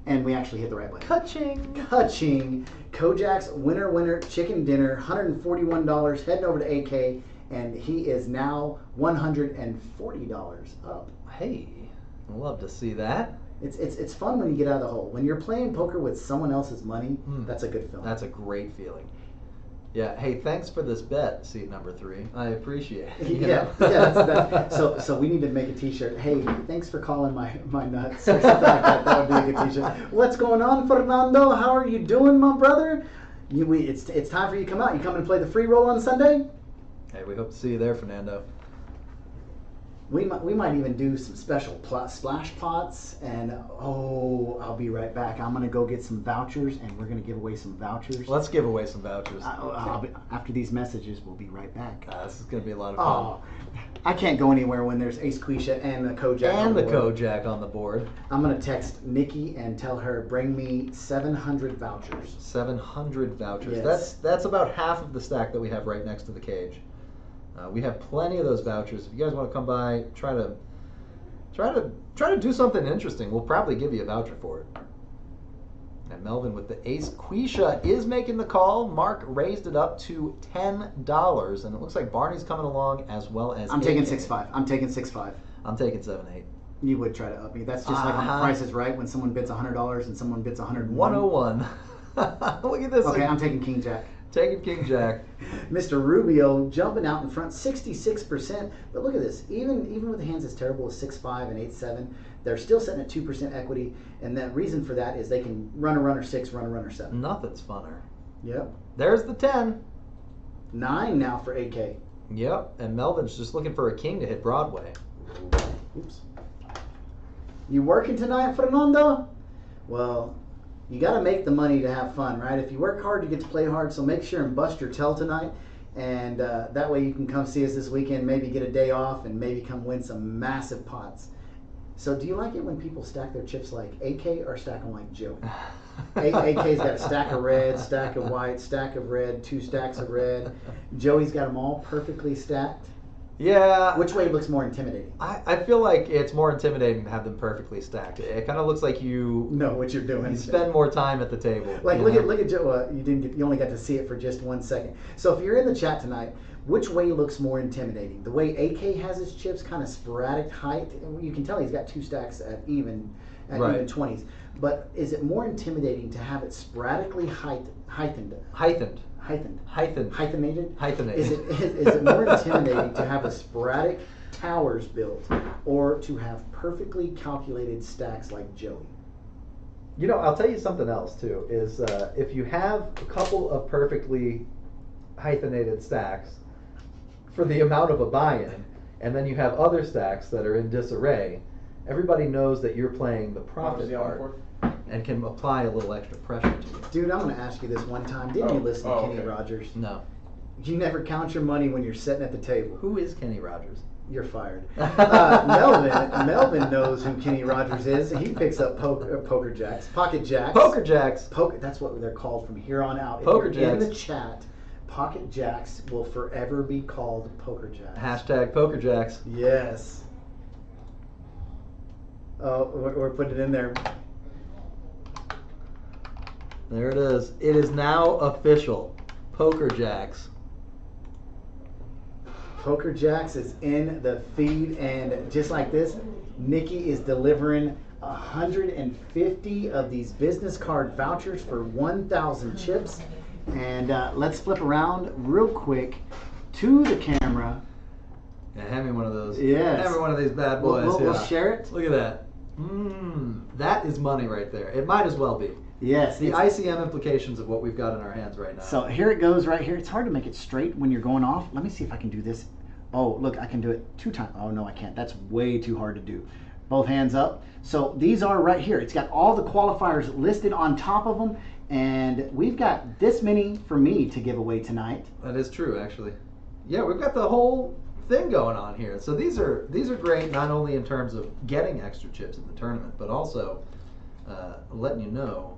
And we actually hit the right button. Ka-ching. KoJack's winner chicken dinner, $141 heading over to AK, and he is now $140 up. Hey, love to see that. It's fun when you get out of the hole. When you're playing poker with someone else's money, that's a good feeling. That's a great feeling. Yeah. Hey, thanks for this bet, seat number 3. I appreciate it. So we need to make a T-shirt. Hey, thanks for calling my nuts or something like that. That would be a good T-shirt. What's going on, Fernando? How are you doing, my brother? It's time for you to come out. You come and play the free roll on Sunday. Hey, we hope to see you there, Fernando. We might even do some special splash pots, and I'll be right back. I'm gonna go get some vouchers, and we're gonna give away some vouchers. Let's give away some vouchers. After these messages, we'll be right back. This is gonna be a lot of fun. Oh, I can't go anywhere when there's Ace Quisha and the KoJack and the KoJack on the board. I'm gonna text Nikki and tell her bring me 700 vouchers. 700 vouchers. Yes. That's about half of the stack that we have right next to the cage. We have plenty of those vouchers. If you guys want to come by, try to do something interesting. We'll probably give you a voucher for it. And Melvin with the ace. Quisha is making the call. Mark raised it up to $10, and it looks like Barney's coming along as well as. I'm taking 6-5. I'm taking 6-5. I'm taking 7-8. You would try to up me. That's just like on Price is Right when someone bids $100 and someone bids 101. 101. Look at this. Okay, I'm taking King Jack. Taking King Jack. Mr. Rubio jumping out in front, 66%. But look at this. Even with the hands as terrible as 6-5 and 8-7, they're still sitting at 2% equity. And the reason for that is they can run a runner 6, run a runner 7. Nothing's funner. Yep. There's the 10. 9 now for AK. Yep. And Melvin's just looking for a king to hit Broadway. Oops. You working tonight, Fernando? Well, you got to make the money to have fun, right? If you work hard, you get to play hard. So make sure and bust your tail tonight. And that way you can come see us this weekend, maybe get a day off, and maybe come win some massive pots. So do you like it when people stack their chips like AK or stack them like Joey? AK's got a stack of red, stack of white, stack of red, 2 stacks of red. Joey's got them all perfectly stacked. Yeah. Which way looks more intimidating? I feel like it's more intimidating to have them perfectly stacked. It kind of looks like you know what you're doing. You spend more time at the table. Like look at Joe. You only got to see it for just 1 second. So if you're in the chat tonight, which way looks more intimidating? The way AK has his chips, kind of sporadic height. You can tell he's got 2 stacks at even 20s. But is it more intimidating to have it sporadically hyphenated? Is it more intimidating to have a sporadic towers built or to have perfectly calculated stacks like Joey? You know, I'll tell you something else too, is if you have a couple of perfectly hyphenated stacks for the amount of a buy-in, and then you have other stacks that are in disarray, everybody knows that you're playing the profit part and can apply a little extra pressure to you. Dude, I'm going to ask you this one time. Didn't you listen to Kenny Rogers? No. You never count your money when you're sitting at the table. Who is Kenny Rogers? You're fired. Melvin knows who Kenny Rogers is. He picks up poker jacks, pocket jacks. Poker jacks. That's what they're called from here on out. Poker if you're jacks. In the chat, pocket jacks will forever be called poker jacks. Hashtag poker jacks. Yes. Oh, we're putting it in there. There it is. It is now official. Poker Jacks. Poker Jacks is in the feed, and just like this, Nikki is delivering 150 of these business card vouchers for 1,000 chips. And let's flip around real quick to the camera. Yeah, hand me one of those. Yes. Hand me one of these bad boys. We'll share it. Look at that. That is money right there. It might as well be. Yes. The ICM implications of what we've got in our hands right now. So here it goes right here. It's hard to make it straight when you're going off. Let me see if I can do this. Oh, look, I can do it 2 times. Oh, no, I can't. That's way too hard to do. Both hands up. So these are right here. It's got all the qualifiers listed on top of them. And we've got this many for me to give away tonight. That is true, actually. Yeah, we've got the whole thing going on here. So these are great, not only in terms of getting extra chips in the tournament, but also letting you know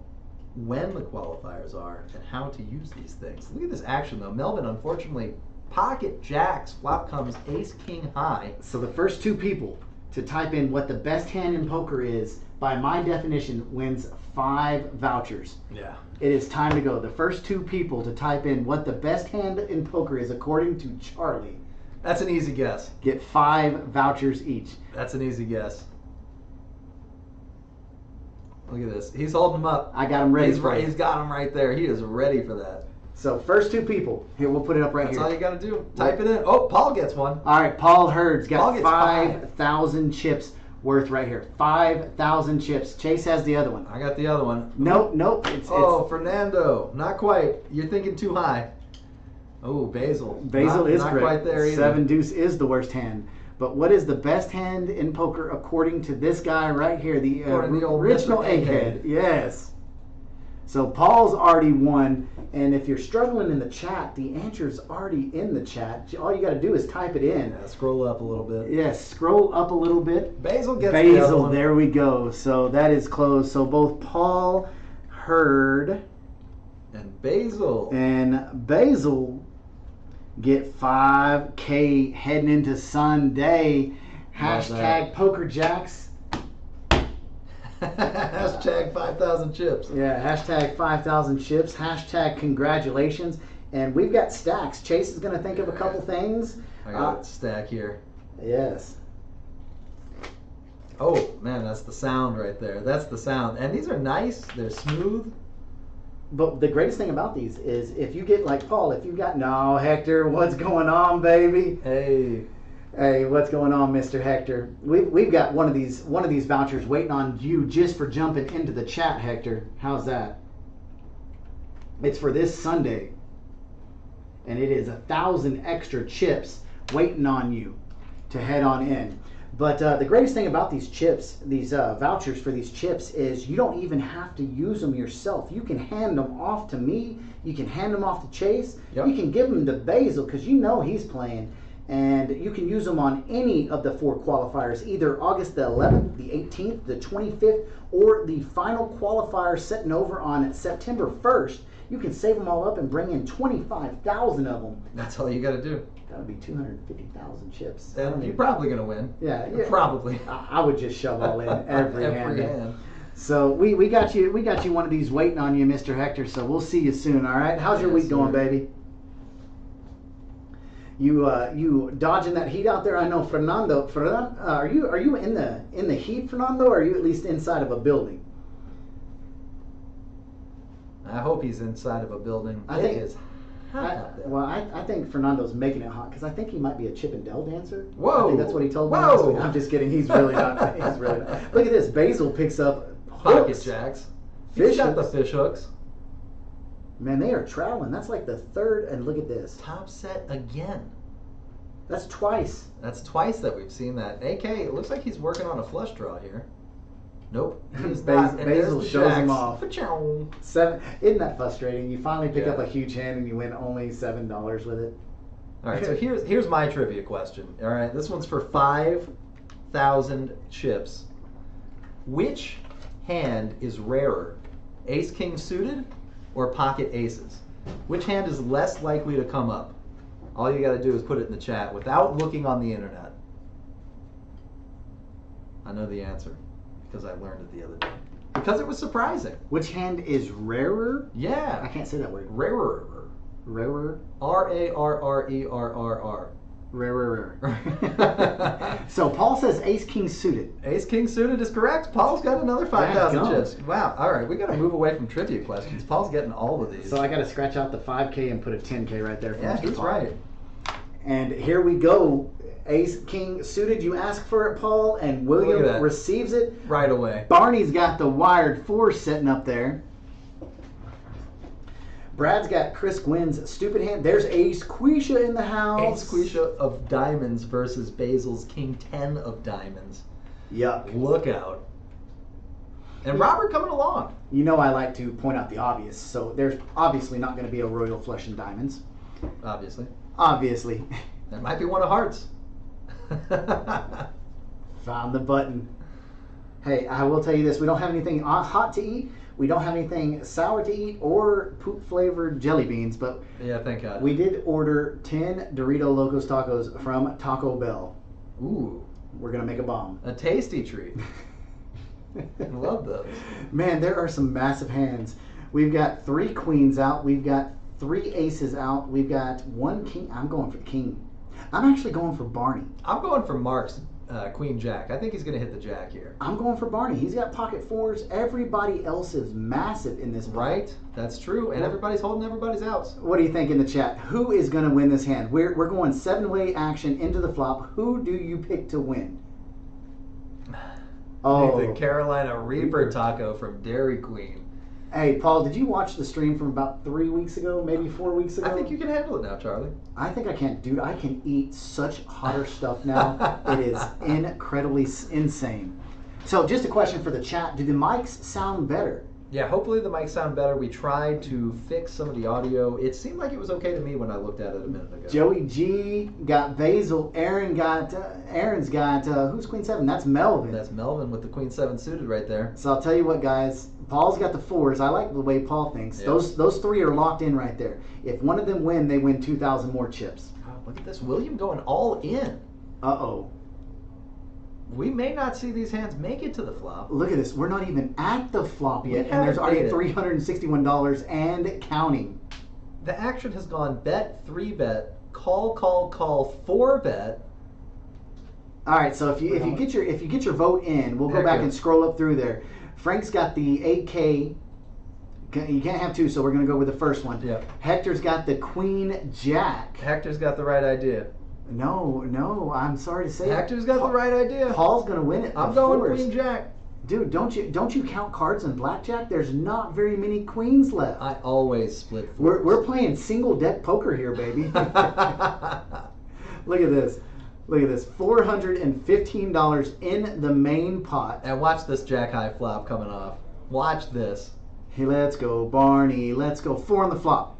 when the qualifiers are and how to use these things. Look at this action, though. Melvin, unfortunately, pocket jacks. Flop comes ace king high. So the first 2 people to type in what the best hand in poker is, by my definition, wins 5 vouchers. Yeah. It is time to go. The first 2 people to type in what the best hand in poker is according to Charlie That's an easy guess. get 5 vouchers each. That's an easy guess. Look at this. He's holding them up. I got him ready He's for you. He's got them right there. He is ready for that. So first 2 people. Here, we'll put it up right That's here. all you got to do. Type it in. Oh, Paul gets one. All right, Paul Hurd's Paul got gets 5,000 chips worth right here. 5,000 chips. Chase has the other one. I got the other one. Nope. It's Fernando. Not quite. You're thinking too high. Oh, Basil. Basil is not correct. quite there either. 7 deuce is the worst hand. But what is the best hand in poker according to this guy right here, the According to the old original Mr. Egghead. egghead? Yes. So Paul's already won, and if you're struggling in the chat, the answer's already in the chat. All you got to do is type it in. Yeah, scroll up a little bit. Yes, scroll up a little bit. Basil gets the other Basil, one. there we go. So that is closed. So both Paul Hurd And Basil. and Basil get 5K heading into Sunday. Love that. Hashtag PokerJack's. Hashtag 5,000 chips. Yeah, hashtag 5,000 chips. Hashtag congratulations. And we've got stacks. Chase is going to think of a couple things. I got a stack here. Yes. Oh, man, that's the sound right there. That's the sound. And these are nice. They're smooth. But the greatest thing about these is if you get like Paul, if you got, no, Hector, what's going on, baby? Hey, what's going on, Mr. Hector? We've got one of these vouchers waiting on you just for jumping into the chat, Hector. How's that? It's for this Sunday, and it is 1,000 extra chips waiting on you to head on in. But the greatest thing about these chips, these vouchers for these chips, is you don't even have to use them yourself. You can hand them off to me. You can hand them off to Chase. Yep. You can give them to Basil because you know he's playing. And you can use them on any of the 4 qualifiers, either August the 11th, the 18th, the 25th, or the final qualifier setting over on September 1st. You can save them all up and bring in 25,000 of them. That's all you got to do. That would be 250,000 chips. And you're probably going to win. Yeah. Probably. I would just shove all in every hand. hand. So we got you one of these waiting on you, Mr. Hector. So we'll see you soon. All right. How's your Yes, week going, sir. baby? You dodging that heat out there? I know, Fernando. Are you in the heat, Fernando, or are you at least inside of a building? I hope he's inside of a building. I think- It is hot out there. I think Fernando's making it hot because I think he might be a Chip and Dale dancer. Whoa. I think that's what he told me Whoa. last week. I'm just kidding. He's really not. He's really not. Look at this. Basil picks up Pocket hooks. jacks. Fish He's got the hooks. fish hooks. Man, they are traveling. That's like the third. And look at this. Top set again. That's twice. That's twice that we've seen that. AK, it looks like he's working on a flush draw here. Nope. He's not. And there's Basil the shows him jacks. off. Ka-chow. 7. Isn't that frustrating? You finally pick Yeah. up a huge hand and you win only $7 with it. All right, so here's my trivia question. All right, this one's for 5,000 chips. Which hand is rarer, ace king suited or pocket aces? Which hand is less likely to come up? All you got to do is put it in the chat without looking on the internet. I know the answer because I learned it the other day. Because it was surprising. Which hand is rarer? I Yeah. can't say that word. Rarer. Rarer? R-A-R-R-E-R-R-R. Rarer. So Paul says ace king suited. Ace King suited is correct. Paul's got another 5,000 Dadgum. chips. Wow. All right, we got to move away from trivia questions. Paul's getting all of these. So I got to scratch out the 5K and put a 10K right there for Yeah, Mr. he's Paul. right. And here we go. Ace King suited. You ask for it, Paul, and Look at William that. receives it. Right away. Barney's got the wired 4 setting up there. Brad's got Chris Gwynn's stupid hand. There's Ace Quisha in the house. Ace Quisha of diamonds versus Basil's King 10 of diamonds. Yuck. Look out. And Robert coming along. You know I like to point out the obvious, so there's obviously not going to be a Royal Flush and Diamonds. Obviously. Obviously. That might be one of hearts. Found the button. Hey, I will tell you this. We don't have anything hot to eat. We don't have anything sour to eat or poop-flavored jelly beans, but Yeah, thank God. we did order 10 Dorito Locos Tacos from Taco Bell. Ooh, We're going to make a bomb. a tasty treat. I love those. Man, there are some massive hands. We've got 3 queens out. We've got 3 aces out. We've got 1 king. I'm going for the king. I'm actually going for Barney. I'm going for Mark's Queen Jack. I think he's going to hit the Jack here. I'm going for Barney. He's got pocket 4s. Everybody else is massive in this pot. Right? That's true. And everybody's holding everybody's outs. What do you think in the chat? Who is going to win this hand? We're going 7-way action into the flop. Who do you pick to win? Oh, The Carolina Reaper taco from Dairy Queen. hey, Paul, did you watch the stream from about 3 weeks ago, maybe 4 weeks ago? I think you can handle it now, Charlie. I think I can. Dude, I can eat such hotter stuff now. It is incredibly insane. So, just a question for the chat. Do the mics sound better? Yeah, hopefully the mics sound better. We tried to fix some of the audio. It seemed like it was okay to me when I looked at it a minute ago. Joey G got Basil. Aaron's got, who's Queen 7? That's Melvin. That's Melvin with the Queen 7 suited right there. So I'll tell you what, guys. Paul's got the 4s. I like the way Paul thinks. Yeah. Those 3 are locked in right there. If one of them win, they win 2,000 more chips. Oh, look at this. William going all in. Uh-oh. We may not see these hands make it to the flop. Look at this. We're not even at the flop We yet, and there's haven't already made it. $361 and counting. The action has gone bet, 3-bet, call, 4-bet. All right, so if you get your vote in, we'll go Heck back yeah. and scroll up through there. Frank's got the 8K. You can't have 2, so we're going to go with the first one. Yeah. Hector's got the Queen Jack. Hector's got the right idea. No, I'm sorry to say it. Hector's got the right idea. Paul's going to win it. I'm The going 4s. Queen Jack. Dude, don't you count cards in blackjack? There's not very many queens left. I always split 4s. We're playing single deck poker here, baby. Look at this. Look at this. $415 in the main pot. And watch this Jack High flop coming off. Watch this. Hey, let's go, Barney. Let's go. 4 on the flop.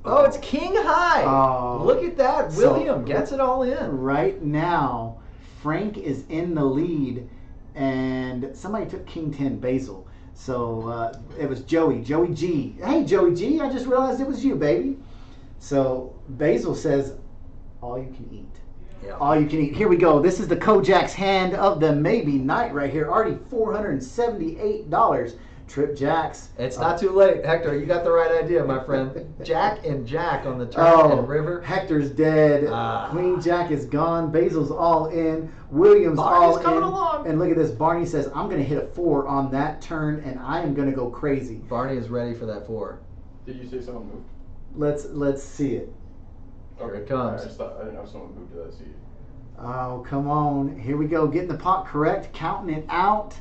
Oh, it's King High. Oh. Look at that. So- William gets it all in. Right now, Frank is in the lead, and somebody took King 10, Basil. So it was Joey G. Hey, Joey G, I just realized it was you, baby. So Basil says, all you can eat. Yeah. All you can eat. Here we go. This is the KoJack's hand of the maybe night right here. Already $478. Trip Jacks. It's not too late, Hector. You got the right idea, my friend. Jack and Jack on the turn and river. Hector's dead. Ah. Queen Jack is gone. Basil's all in. William's Barney's all coming in. along. And look at this. Barney says, I'm going to hit a 4 on that turn, and I am going to go crazy. Barney is ready for that 4. Did you say someone moved? Let's see it. Here it comes. I just thought I didn't know if someone moved to that seat. Oh, come on. Here we go. Getting the pot correct. Counting it out.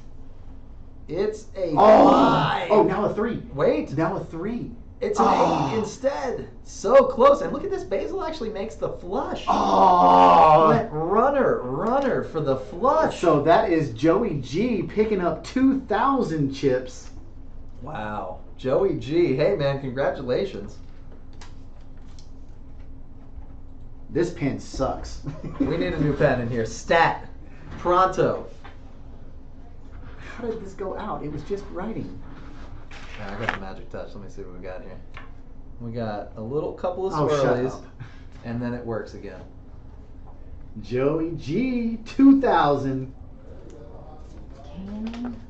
It's a Oh, 5. oh, now a 3. Wait. Now a 3. It's an Oh. 8 instead. So close. And look at this. Basil actually makes the flush. Oh. Went runner for the flush. So that is Joey G picking up 2,000 chips. Wow. Joey G. Hey, man, congratulations. This pen sucks. We need a new pen in here. Stat. Pronto. How did this go out? It was just writing. I got the magic touch. Let me see what we got here. We got a little couple of Oh, shut swirlies, up. and then it works again. Joey G, 2,000. Cannon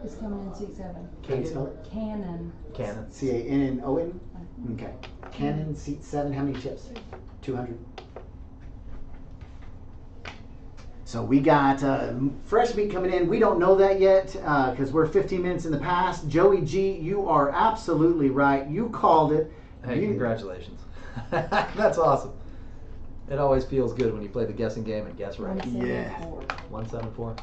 is coming in C7. Can you spell it? Cannon. Cannon. C-A-N-N-O-N? Okay. Cannon, seat 7. How many chips? 200. So we got fresh meat coming in. We don't know that yet because we're 15 minutes in the past. Joey G, you are absolutely right. You called it. Hey, You- congratulations. That's awesome. It always feels good when you play the guessing game and guess right. 174. 174.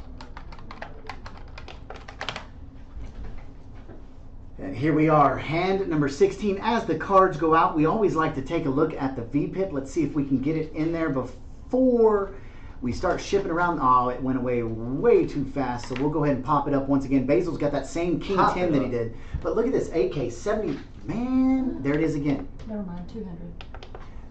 And here we are, hand number 16. As the cards go out, we always like to take a look at the V-pip. Let's see if we can get it in there before we start shipping around. Oh, it went away way too fast, so we'll go ahead and pop it up once again. Basil's got that same King Pop 10 it that he up. did. But look at this, AK 70. Man, there it is again. Never mind, 200.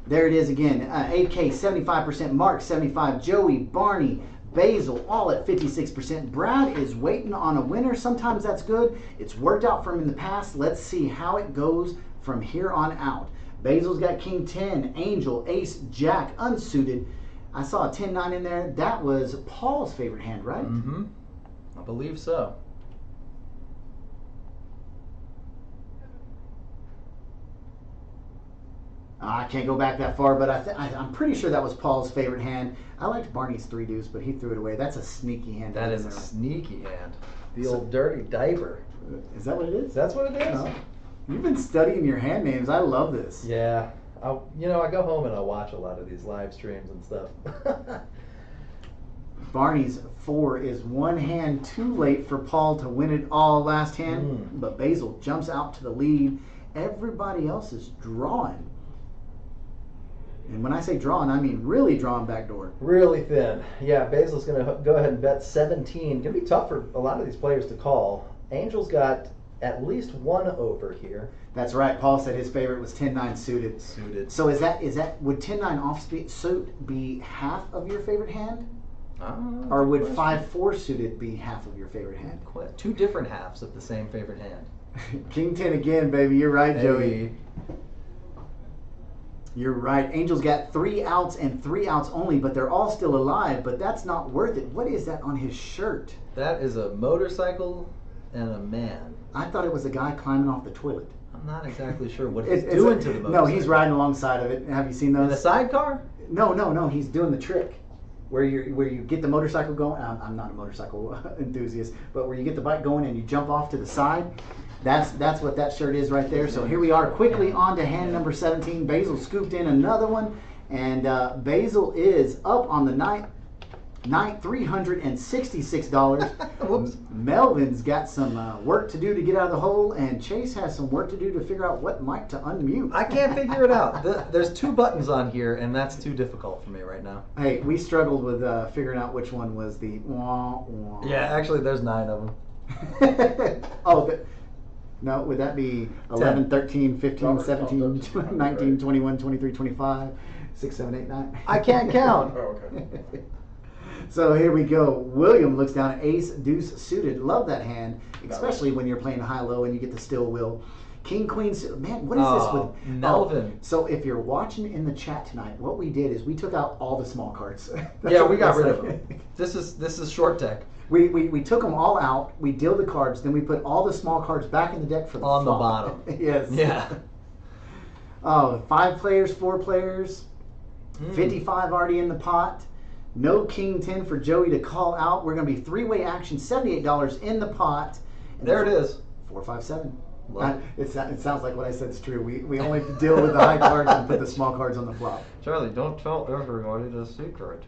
There it is again. AK 75%, Mark 75, Joey, Barney, Basil, all at 56%. Brad is waiting on a winner. Sometimes that's good. It's worked out for him in the past. Let's see how it goes from here on out. Basil's got King 10, Angel, Ace, Jack, unsuited. I saw a 10-9 in there. That was Paul's favorite hand, right? Mm-hmm. I believe so. I can't go back that far, but I'm pretty sure that was Paul's favorite hand. I liked Barney's 3 deuce, but he threw it away. That's a sneaky hand. That is a sneaky hand. The old dirty diaper. Is that what it is? That's what it is? No. You've been studying your hand names. I love this. Yeah. I go home and I watch a lot of these live streams and stuff. Barney's 4 is one hand too late for Paul to win it all last hand, but Basil jumps out to the lead. Everybody else is drawing. And when I say drawing, I mean really drawing backdoor. Really thin. Yeah, Basil's going to go ahead and bet 17. Going to be tough for a lot of these players to call. Angel's got at least one over here. That's right. Paul said his favorite was 10-9 suited. So is that would 10-9 off suit be half of your favorite hand? Or would 5-4 suited be half of your favorite hand? Two different halves of the same favorite hand. King 10 again, baby. You're right, Joey. Hey. You're right. Angel's got 3 outs and 3 outs only, but they're all still alive. But that's not worth it. What is that on his shirt? That is a motorcycle and a man. I thought it was a guy climbing off the toilet. I'm not exactly sure what he's doing to the motorcycle. No, he's riding alongside of it. Have you seen those? In a sidecar? No. He's doing the trick where you get the motorcycle going. I'm not a motorcycle enthusiast, but where you get the bike going and you jump off to the side. That's what that shirt is right there. So here we are, quickly on to hand number 17. Basil scooped in another one, and Basil is up on the night $366. Whoops. Melvin's got some work to do to get out of the hole, and Chase has some work to do to figure out what mic to unmute. I can't figure it out. There's 2 buttons on here, and that's too difficult for me right now. Hey, we struggled with figuring out which one was the wah, wah. Yeah, actually, there's 9 of them. No, would that be 11, 13, 15, Robert, 17, 19, 19, 21, 23, 25, 6, 7, 8, 9? I can't count. Oh, okay. So here we go. William looks down at Ace, Deuce suited. Love that hand, especially when you're playing high-low and you get the still will. King, Queen, man, what is this with Melvin? So if you're watching in the chat tonight, what we did is we took out all the small cards. Yeah, we got rid of them. This is short deck. We took them all out. We deal the cards. Then we put all the small cards back in the deck for the On the flop. bottom. Yes. Yeah. Oh, 5 players, 4 players, 55 already in the pot. No King 10 for Joey to call out. We're going to be 3-way action, $78 in the pot. And There it is. 4, 5, 7. Love It sounds like what I said is true. We only deal with the high cards and put the small cards on the flop. Charlie, don't tell everybody the secret.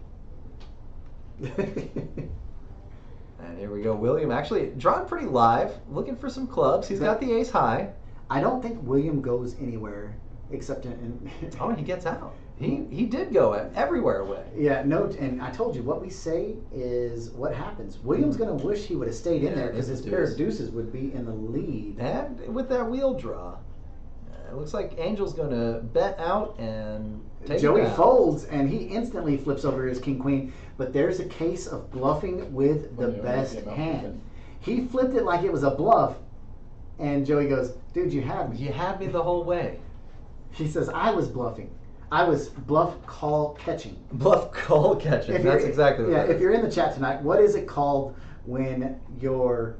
And here we go. William actually drawing pretty live, looking for some clubs. He's got the ace high. I don't think William goes anywhere except in Oh, he gets out. He did go everywhere away. Yeah, no, and I told you what we say is what happens. William's going to wish he would have stayed in there because his pair of deuces would be in the lead. And with that wheel draw, it looks like Angel's going to bet out and take Joey it out. folds, and he instantly flips over his king queen. But there's a case of bluffing with the best hand. He flipped it like it was a bluff, and Joey goes, "Dude, you had me." You had me the whole way. He says, "I was bluffing. I was bluff call catching." Bluff call catching. That's exactly what that is. If you're in the chat tonight, what is it called when you're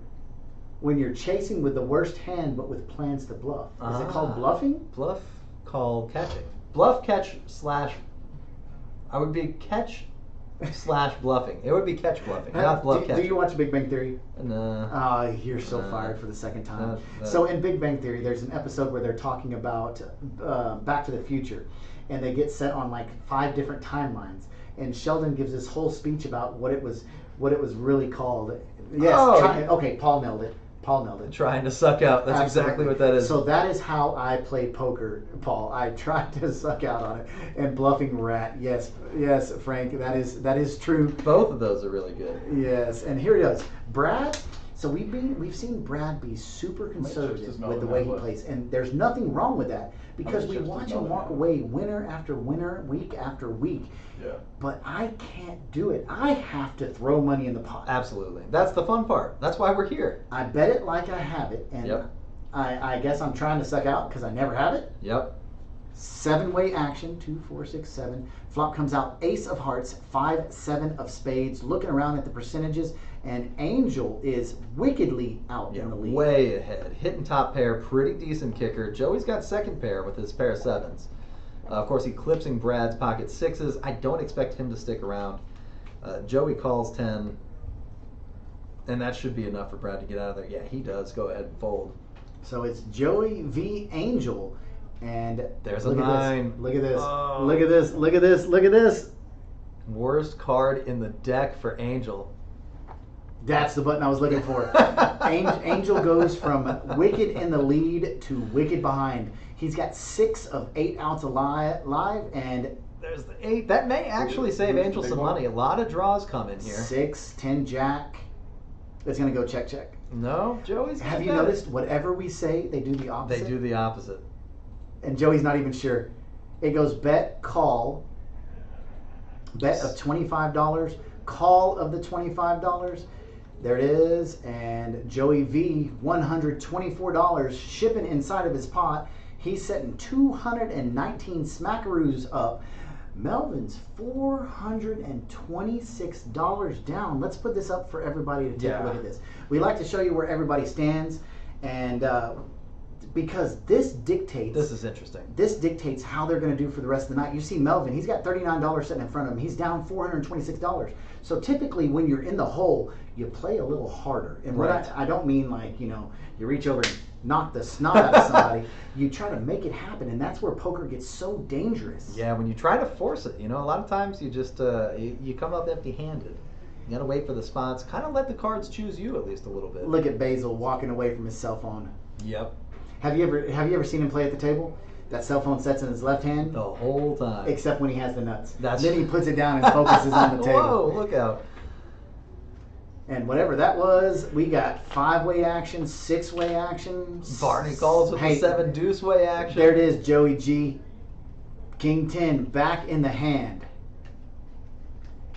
chasing with the worst hand but with plans to bluff? Is it called bluffing? Bluff call catching. Bluff catch slash. I would be catch slash bluffing. It would be catch bluffing, not bluff do catch. you watch Big Bang Theory? Nah. You're so fired for the second time. No. So in Big Bang Theory, there's an episode where they're talking about Back to the Future, and they get set on like 5 different timelines. And Sheldon gives this whole speech about what it was really called. Yes. Okay, Paul nailed it. Trying to suck out. That's exactly what that is. So that is how I play poker, Paul. I try to suck out on it. And bluffing rat. Yes, Frank. That is true. Both of those are really good. Yes, and here it is, Brad. So we've seen Brad be super conservative with the way he plays, and there's nothing wrong with that because we watch him walk away winner after winner, week after week. Yeah. But I can't do it. I have to throw money in the pot. Absolutely. That's the fun part. That's why we're here. I bet it like I have it, and Yep. I guess I'm trying to suck out because I never have it. Yep. 7-way action, 2, 4, 6, 7. Flop comes out ace of hearts, 5, 7 of spades. Looking around at the percentages, and Angel is wickedly out in the lead. Way ahead. Hitting top pair, pretty decent kicker. Joey's got second pair with his pair of 7s. Of course, eclipsing Brad's pocket 6s. I don't expect him to stick around. Joey calls 10, and that should be enough for Brad to get out of there. Yeah, he does. Go ahead and fold. So it's Joey v. Angel. And there's a 9. Look at this. Oh. Look at this. Look at this. Look at this. Worst card in the deck for Angel. That's the button I was looking for. Angel goes from wicked in the lead to wicked behind. He's got 6 of 8 outs live, and there's the 8. That may actually save Angel some money. A lot of draws come in here. 6, 10, Jack. It's going to go check. No, Joey's Have you noticed whatever we say, they do the opposite? They do the opposite. And Joey's not even sure. It goes bet, call. Bet of $25. Call of the $25. There it is. And Joey V, $124 shipping inside of his pot. He's setting 219 smackaroos up. Melvin's $426 down. Let's put this up for everybody to take a look at this. We like to show you where everybody stands, and because this dictates. This is interesting. This dictates how they're going to do for the rest of the night. You see Melvin, he's got $39 sitting in front of him. He's down $426. So typically when you're in the hole, you play a little harder. And what I don't mean like, you reach over and knock the snot out of somebody. You try to make it happen, and that's where poker gets so dangerous. Yeah, when you try to force it, a lot of times you just you come up empty-handed. You gotta wait for the spots. Kind of let the cards choose you at least a little bit. Look at Basil walking away from his cell phone. Yep. Have you ever seen him play at the table? That cell phone sets in his left hand the whole time, except when he has the nuts. Then he puts it down and focuses on the table. Whoa! Look out. And whatever that was, we got 5-way action, 6-way action. Barney calls with the 7 deuce way action. There it is, Joey G. King 10 back in the hand.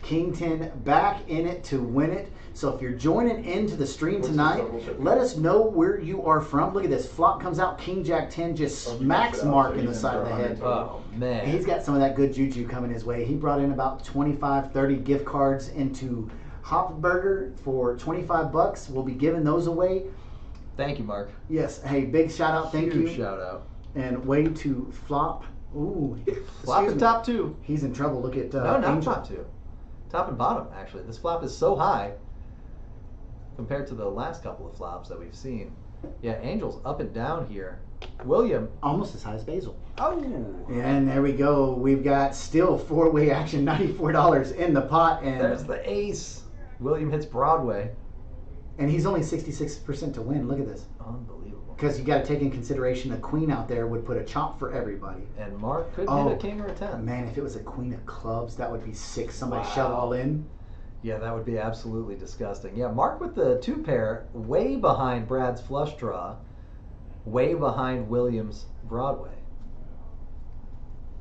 King 10 back in it to win it. So if you're joining into the stream tonight, let us know where you are from. Look at this. Flop comes out. King Jack 10 just smacks Mark in the side of the head. Oh, man. He's got some of that good juju coming his way. He brought in about 25, 30 gift cards into Hopburger for $25. We'll be giving those away. Thank you, Mark. Yes. Hey, big shout out. Thank you. Huge shout out. And way to Flop. Ooh. Flop is top 2. He's in trouble. Look at no, not Angel. top 2. Top and bottom, actually. This flop is so high compared to the last couple of flops that we've seen. Yeah, Angel's up and down here. William. Almost as high as Basil. Oh. And there we go. We've got still 4-way action, $94 in the pot. And there's the ace. William hits Broadway. And he's only 66% to win. Look at this. Unbelievable. Because you got to take in consideration a queen out there would put a chop for everybody. And Mark could hit a king or a 10. Man, if it was a queen of clubs, that would be sick. Somebody shove all in. Yeah, that would be absolutely disgusting. Yeah, Mark with the 2 pair, way behind Brad's flush draw, way behind William's Broadway.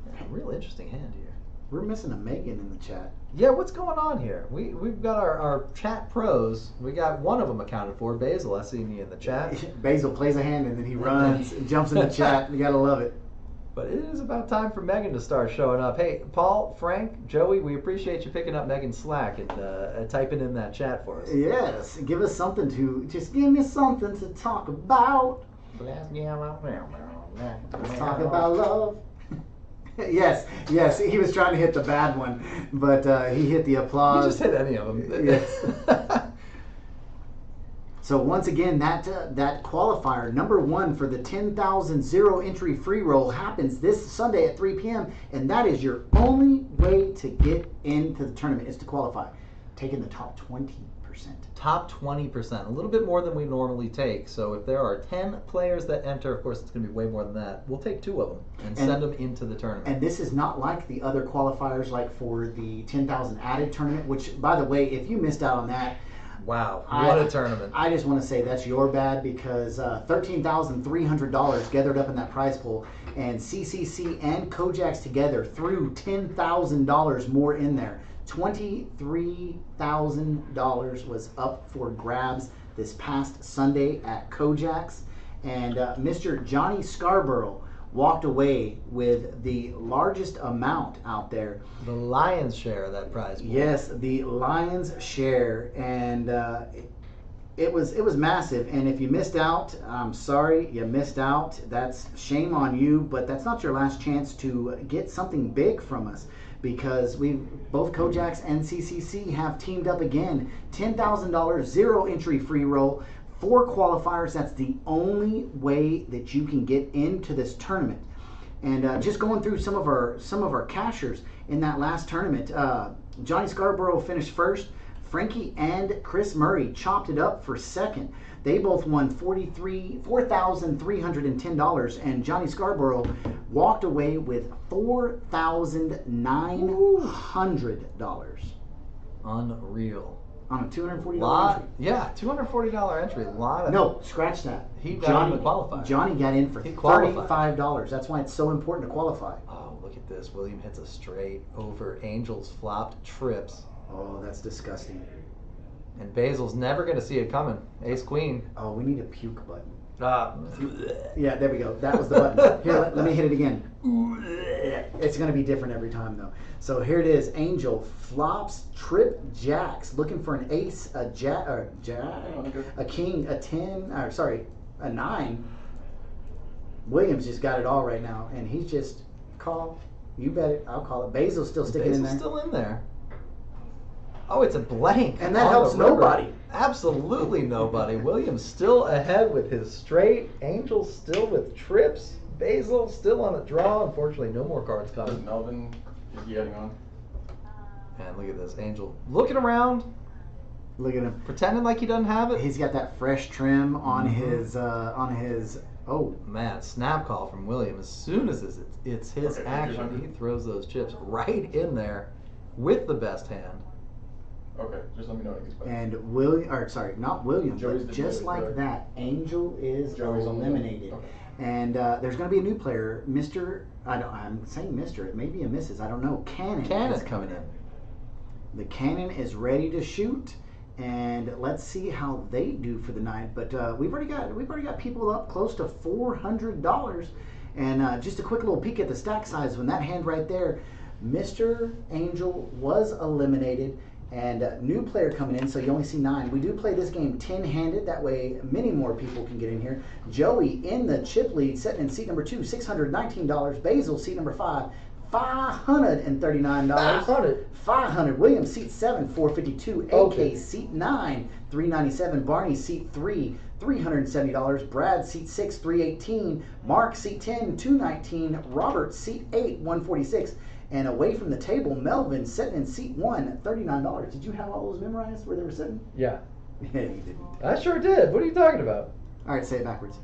Yeah, real interesting hand here. We're missing a Megan in the chat. Yeah, what's going on here? We've got our chat pros. We got one of them accounted for, Basil. I see me in the chat. Basil plays a hand and then he runs and jumps in the chat. You gotta love it. But it is about time for Megan to start showing up. Hey, Paul, Frank, Joey, we appreciate you picking up Megan's slack and typing in that chat for us. Yes, give us something just give me something to talk about. Let's talk about love. Yes, he was trying to hit the bad one, but he hit the applause. You just hit any of them. Yes. So once again, that qualifier, number 1 for the 10,000 zero entry free roll, happens this Sunday at 3 p.m. And that is your only way to get into the tournament, is to qualify. Taking the top 20%. Top 20%, a little bit more than we normally take. So if there are 10 players that enter, of course it's going to be way more than that. We'll take 2 of them and send them into the tournament. And this is not like the other qualifiers, like for the 10,000 added tournament, which, by the way, if you missed out on that, wow, what a tournament. I just want to say that's your bad, because $13,300 gathered up in that prize pool, and CCC and KoJack's together threw $10,000 more in there. $23,000 was up for grabs this past Sunday at KoJack's, and Mr. Johnny Scarborough walked away with the largest amount out there. The lion's share of that prize pool. Yes, the lion's share, and it was massive. And if you missed out, I'm sorry you missed out. That's shame on you, but that's not your last chance to get something big from us, because both KoJack's and CCC have teamed up again. $10,000 zero entry free roll. 4 qualifiers. That's the only way that you can get into this tournament. And just going through some of our cashers in that last tournament, Johnny Scarborough finished first. Frankie and Chris Murray chopped it up for second. They both won $4,310, and Johnny Scarborough walked away with $4,900. Unreal. On a $240 entry. Yeah, $240 entry. No, scratch that. He got in to qualify. Johnny got in for $35. That's why it's so important to qualify. Oh, look at this. William hits a straight over. Angels flopped trips. Oh, that's disgusting. And Basil's never going to see it coming. Ace Queen. Oh, we need a puke button. Yeah, Yeah, there we go. That was the button. Here, let me hit it again. It's going to be different every time, though. So here it is. Angel flops, trip jacks, looking for an ace, a king, a 10, a 9. Williams just got it all right now, and he's just call. You bet it. I'll call it. Basil's still sticking in there. Still in there. Oh, it's a blank. And that helps nobody. Absolutely nobody. Williams still ahead with his straight. Angel still with trips. Basil still on a draw. Unfortunately, no more cards Is coming. Melvin, is he adding on? And look at this. Angel looking around. Look at him. Pretending like he doesn't have it. He's got that fresh trim on his oh. Man, snap call from William. As soon as it's his action, he throws those chips right in there with the best hand. Okay, just let me know when it gets back. And not William, Joey's but the just Joey, like right? that, Angel is Joey's on the eliminated. okay. And there's going to be a new player, I'm saying Mr. It may be a Mrs. I don't know. Cannon Cannon's is coming in. The Cannon is ready to shoot, and let's see how they do for the night. But we've already got people up close to $400. And just a quick little peek at the stack size when that hand right there, Mr. Angel was eliminated. And new player coming in, so you only see 9. We do play this game 10-handed, that way many more people can get in here. Joey in the chip lead, sitting in seat number 2, $619. Basil, seat number 5, $539. 500. William, seat 7, $452. Okay. AK, seat 9, $397. Barney, seat 3, $370. Brad, seat 6, $318. Mark, seat 10, $219. Robert, seat 8, $146. And away from the table, Melvin sitting in seat 1, $39. Did you have all those memorized where they were sitting? Yeah. Yeah, you didn't. I sure did. What are you talking about? All right, say it backwards.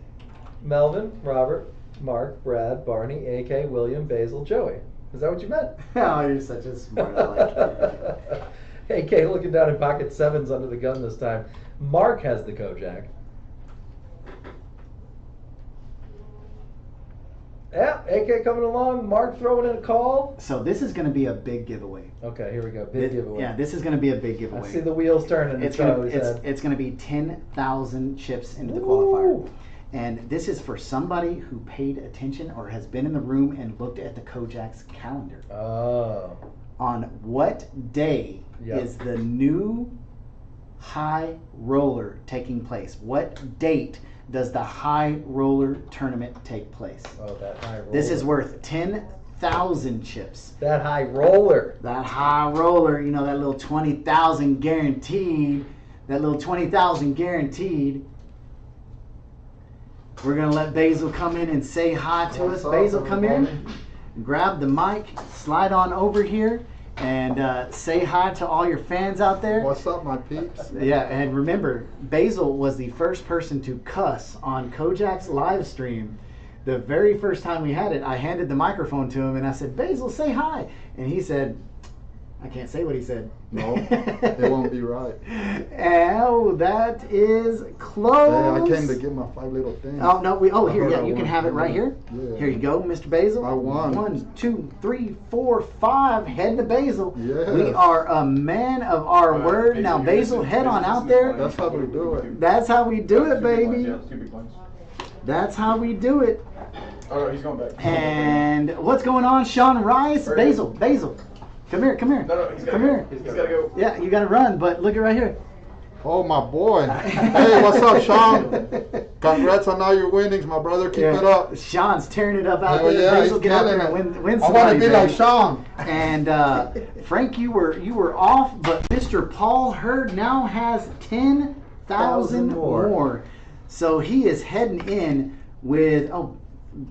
Melvin, Robert, Mark, Brad, Barney, AK, William, Basil, Joey. Is that what you meant? Oh, you're such a smart aleck. AK looking down in pocket 7s under the gun this time. Mark has the KoJack. Yeah, AK coming along. Mark throwing in a call. So this is going to be a big giveaway. Okay, here we go. Big giveaway. Yeah, this is going to be a big giveaway. I see the wheels turning. It's going to be 10,000 chips into the qualifier. And this is for somebody who paid attention or has been in the room and looked at the KoJack's calendar. Oh. On what day is the new high roller taking place? What date does the high roller tournament take place? Oh, that high roller. This is worth $10,000. 20,000 chips. That high roller. That high roller, you know, that little 20,000 guaranteed. That little 20,000 guaranteed. We're going to let Basil come in and say hi to us. Basil, come here. Grab the mic, slide on over here, and say hi to all your fans out there. What's up, my peeps? Yeah, and remember, Basil was the first person to cuss on KoJack's live stream. The very first time we had it, I handed the microphone to him and I said, Basil, say hi. And he said, I can't say what he said. No, it won't be right. Oh, that is close. Hey, I came to get my 5 little things. Oh, no, I here, heard yeah, I you can won. have it right here. Yeah. Here you go, Mr. Basil. I won. 1, 2, 3, 4, 5. Head to Basil. Yes. We are a man of our Alright, word. Basil, Now, you're Basil, missing- head on missing out two there. big That's how we blinds. do it. That's how we do it, Two big blinds, baby. yeah, 2 big blinds. That's how we do it. Oh, no, he's going back. And what's going on, Sean Rice? Right. Basil. Come here. No, he's got to Come go. here. He's got to go. Yeah, you got to run, but look at right here. Oh, my boy. Hey, what's up, Sean? Congrats on all your winnings, my brother. Keep it up. Sean's tearing it up out Hell there. yeah, Basil, he's get out killing there it. and win I somebody, want to be like baby. Sean. And Frank, you were off, but Mr. Paul Hurd now has 10,000 more. So he is heading in with, oh,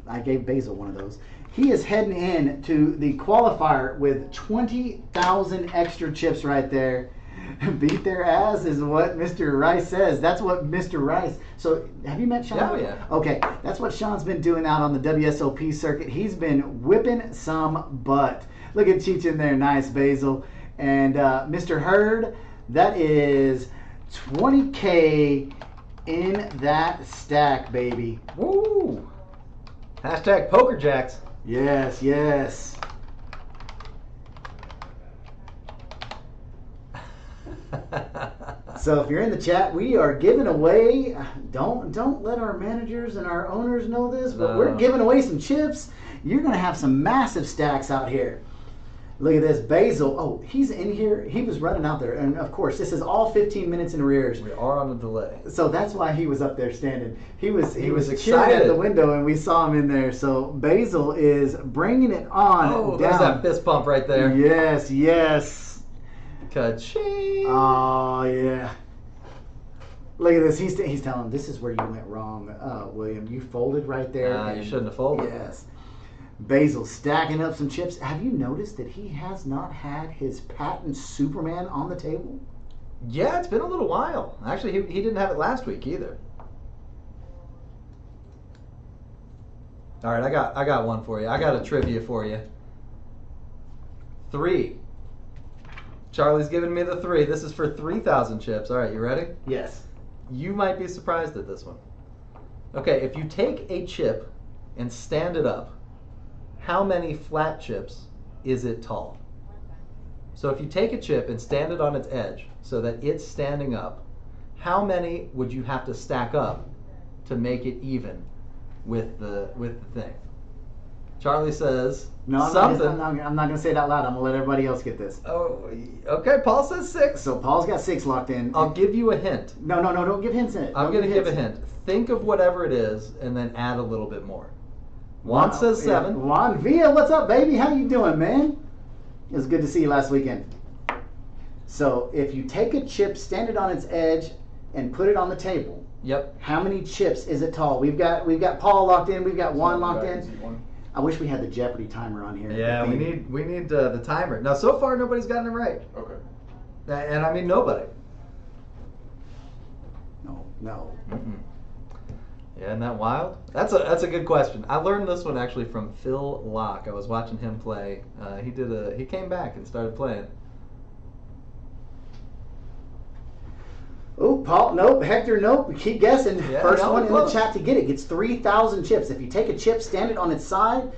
I gave Basil one of those. He is heading in to the qualifier with 20,000 extra chips right there. Beat their ass is what Mr. Rice says. That's what Mr. Rice. So have you met Sean? Oh, yeah. Okay, that's what Sean's been doing out on the WSOP circuit. He's been whipping some butt. Look at Cheech in there, nice Basil. And Mr. Hurd, that is 20K in that stack, baby. Woo! Hashtag KoJack's. Yes. So if you're in the chat, we are giving away. Don't let our managers and our owners know this, but No. we're giving away some chips. You're gonna have some massive stacks out here. Look at this, Basil. Oh, he's in here. He was running out there, and of course, this is all 15 minutes in arrears. We are on a delay. So that's why he was up there standing. He was cheering at excited. the window, and we saw him in there. So Basil is bringing it on Oh, down. there's that fist pump right there. Yes. Ka-ching. Oh yeah. Look at this. He's telling him this is where you went wrong, William. You folded right there. Nah, you and- shouldn't have folded. Yes. Basil stacking up some chips. Have you noticed that he has not had his patent Superman on the table? Yeah, it's been a little while. Actually, he didn't have it last week either. All right, I got one for you. I got a trivia for you. 3. Charlie's giving me the 3. This is for 3,000 chips. All right, you ready? Yes. You might be surprised at this one. Okay, if you take a chip and stand it up, how many flat chips is it tall? So if you take a chip and stand it on its edge so that it's standing up, how many would you have to stack up to make it even with the thing? Charlie says No, something. I'm not going to say it out loud. I'm going to let everybody else get this. Oh, okay. Paul says 6. So Paul's got 6 locked in. I'll give you a hint. No, don't give hints in it. I'm Don't going to give a hints. hint. Think of whatever it is and then add a little bit more. Juan says 7. Juan Villa, what's up, baby? How you doing, man? It was good to see you last weekend. So if you take a chip, stand it on its edge, and put it on the table, Yep. how many chips is it tall? We've got Paul locked in. We've got Juan locked Back in. and see one. I wish we had the Jeopardy timer on here. Yeah, we need the timer. Now, so far, nobody's gotten it right. Okay. And I mean nobody. No. Mm-mm. Yeah, isn't that wild? That's a good question. I learned this one actually from Phil Locke. I was watching him play. He came back and started playing. Oh, Paul, nope. Hector, nope. Keep guessing. Yeah, First that one was in the close. chat to get it gets 3,000 chips. If you take a chip, stand it on its side,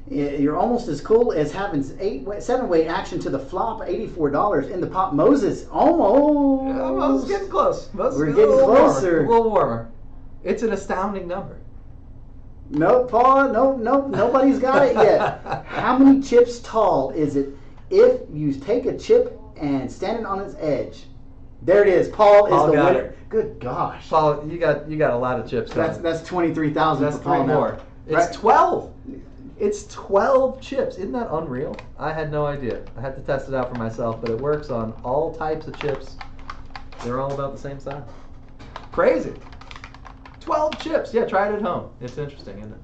you're almost as cool as having 7-weight action to the flop, $84 in the pot. Moses, almost. Yeah, Moses is getting close. Moses We're is getting a little closer. Warmer, a little warmer. It's an astounding number. Nope, Paul. Nope. Nobody's got it yet. How many chips tall is it if you take a chip and stand it on its edge? There it is. Paul is the got winner. it. Good gosh. Paul, you got a lot of chips. That's 23,000 That's for 3 Paul now. more. It's Right. 12. It's 12 chips. Isn't that unreal? I had no idea. I had to test it out for myself, but it works on all types of chips. They're all about the same size. Crazy. 12 chips. Yeah, try it at home. It's interesting, isn't it?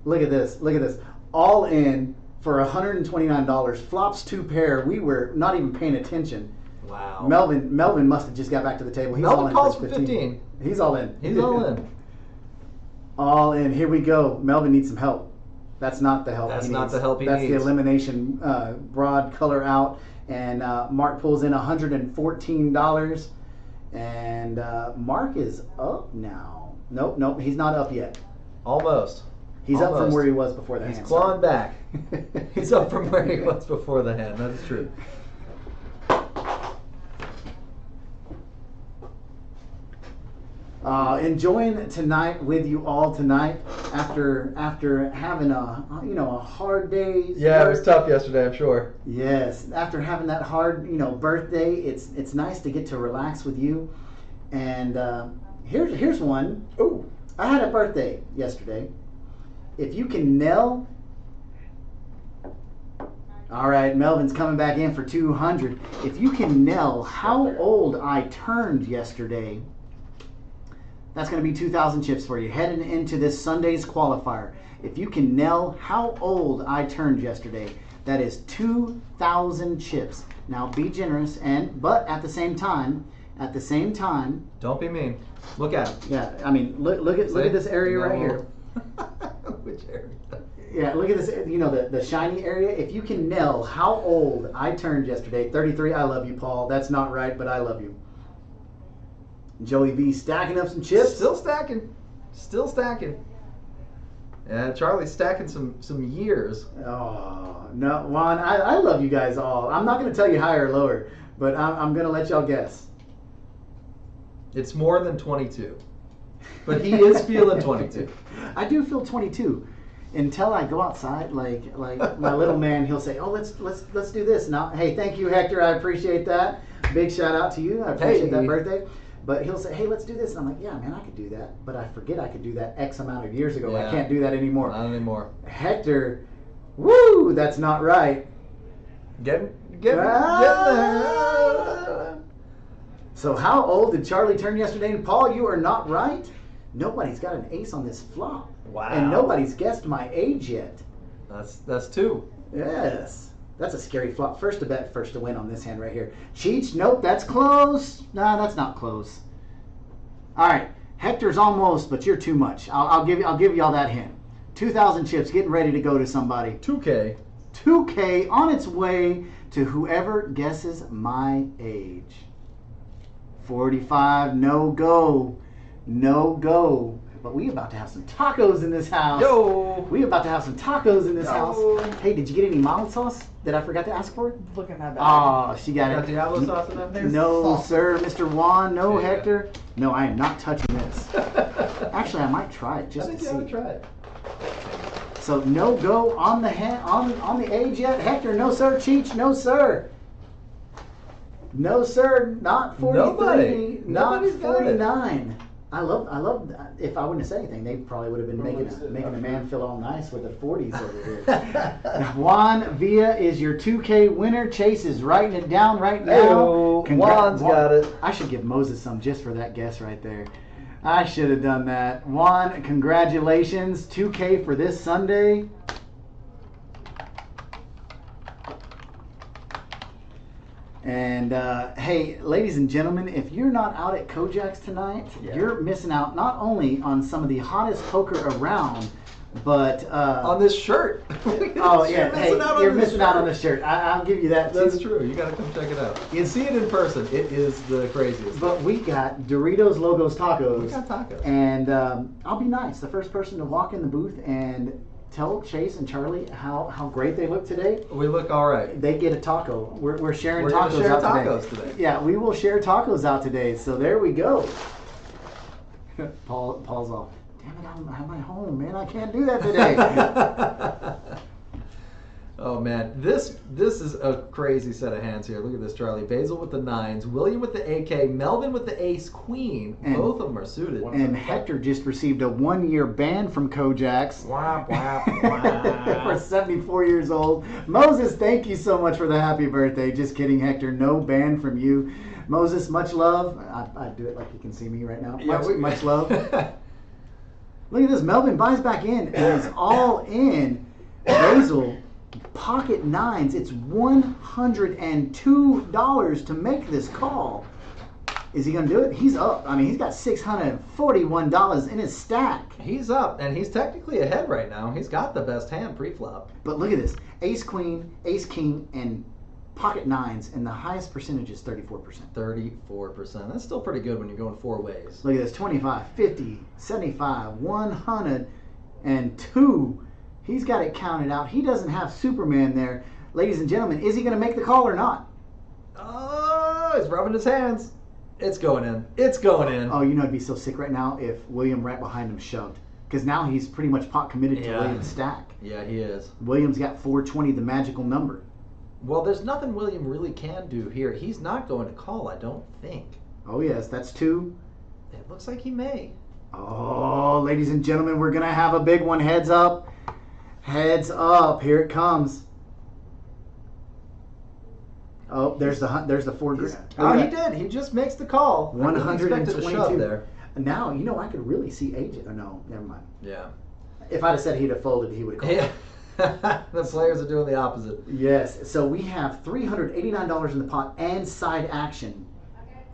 Look at this. Look at this. All in for $129. Flops 2 pair. We were not even paying attention. Wow. Melvin must have just got back to the table. He's Melvin all in calls for for 15. He's all in. He's all in. All in. Here we go. Melvin needs some help. That's not the help That's he not needs. the help he That's needs. the elimination broad color out. And Mark pulls in $114. And Mark is up now. Nope, he's not up yet. Almost. He's up from Almost. where he was before the He's hand clawing started. back. He's up from where he was before the hand. That is true. Enjoying tonight with you all tonight after having a hard day. Yeah, it was tough yesterday, I'm sure. Yes, after having that hard birthday, it's nice to get to relax with you. And here's one. Ooh. I had a birthday yesterday. If you can nail. All right, Melvin's coming back in for 200. If you can nail how old I turned yesterday, that's going to be 2,000 chips for you heading into this Sunday's qualifier. If you can nail how old I turned yesterday, that is 2,000 chips. Now be generous, but at the same time, Don't be mean. Look at him. yeah. I mean, look at this area right here. Which area? Yeah, look at this. The shiny area. If you can nail how old I turned yesterday, 33. I love you, Paul. That's not right, but I love you. Joey V stacking up some chips. Still stacking. Still stacking. Yeah, Charlie's stacking some years. Oh, no, Juan, I love you guys all. I'm not going to tell you higher or lower, but I'm going to let y'all guess. It's more than 22. But he is feeling 22. I do feel 22 until I go outside, like my little man, he'll say, "Oh, let's do this." Now, hey, thank you, Hector. I appreciate that. Big shout out to you. I appreciate that birthday. But he'll say, "Hey, let's do this." And I'm like, "Yeah, man, I could do that." But I forget I could do that X amount of years ago. Yeah. I can't do that anymore. Not anymore. Hector, woo, that's not right. Get Ah. there. So how old did Charlie turn yesterday? And Paul, you are not right. Nobody's got an ace on this flop. Wow. And nobody's guessed my age yet. That's 2. Yes. That's a scary flop. First to bet, first to win on this hand right here. Cheech, nope, that's close. Nah, that's not close. All right, Hector's almost, but you're too much. I'll give y'all that hint. 2,000 chips, getting ready to go to somebody. 2K. 2K on its way to whoever guesses my age. 45, no go. But we about to have some tacos in this house. Yo. We about to have some tacos in this Yo. house. Hey, did you get any mild sauce that I forgot to ask for? Look at that. Oh, she got Got it. Diablo sauce in there? No, sauce. sir, Mr. Juan. No, Yeah. Hector. No, I am not touching this. Actually, I might try it I just think to you ought to see. try it. So no go on the on the age yet, Hector. No, sir. Cheech. No, sir. No, sir. Not 43. Nobody. Not Nobody's got it. 49. I love. If I wouldn't have said anything, they probably would have been making a man feel all nice with the 40s over here. Juan Villa is your 2K winner. Chase is writing it down right now. Ayo, Juan's got it. I should give Moses some just for that guess right there. I should have done that. Juan, congratulations. 2K for this Sunday. And hey, ladies and gentlemen, if you're not out at KoJack's tonight, Yeah. you're missing out not only on some of the hottest poker around, but On this shirt. oh yeah, hey, you're missing out on the shirt. I'll give you that too. That's true. You gotta come check it out. You can see it in person. It is the craziest. But we got Doritos Logos Tacos. We got tacos. And I'll be nice. The first person to walk in the booth and tell Chase and Charlie how great they look today, We look all right. they get a taco. We're sharing We're gonna tacos share out tacos today. Yeah, we will share tacos out today. So there we go. Paul's all, damn it, I'm at home, man. I can't do that today. Oh man, this is a crazy set of hands here. Look at this, Charlie. Basil with the 9s, William with the AK, Melvin with the ace queen. And- Both of them are suited. And Hector just received a 1-year ban from KoJack's. Wah, wah, wah. For 74 years old. Moses, thank you so much for the happy birthday. Just kidding, Hector. No ban from you. Moses, much love. I do it like you can see me right now. Much love. Look at this. Melvin buys back in and is all in. Basil, pocket 9s. It's $102 to make this call. Is he going to do it? He's up. I mean, he's got $641 in his stack. He's up, and he's technically ahead right now. He's got the best hand pre-flop. But look at this. Ace queen, ace king, and pocket 9s, and the highest percentage is 34%. 34%. That's still pretty good when you're going 4 ways. Look at this. 25, 50, 75, 102. He's got it counted out. He doesn't have Superman there. Ladies and gentlemen, is he going to make the call or not? Oh, he's rubbing his hands. It's going in. It's going in. Oh, you know, I'd be so sick right now if William right behind him shoved. Because now he's pretty much pot committed to William's stack. Yeah, he is. William's got 420, the magical number. Well, there's nothing William really can do here. He's not going to call, I don't think. Oh, yes, that's 2. It looks like he may. Oh, ladies and gentlemen, we're going to have a big one. Heads up. Heads up. Here it comes. Oh, there's the 4 grand. Oh, he did. He just makes the call. I really expected a shove 122 there. Now, you know, I could really see AJ. Oh, no, never mind. Yeah. If I'd have said he'd have folded, he would have called. Yeah. The players are doing the opposite. Yes. So we have $389 in the pot and side action.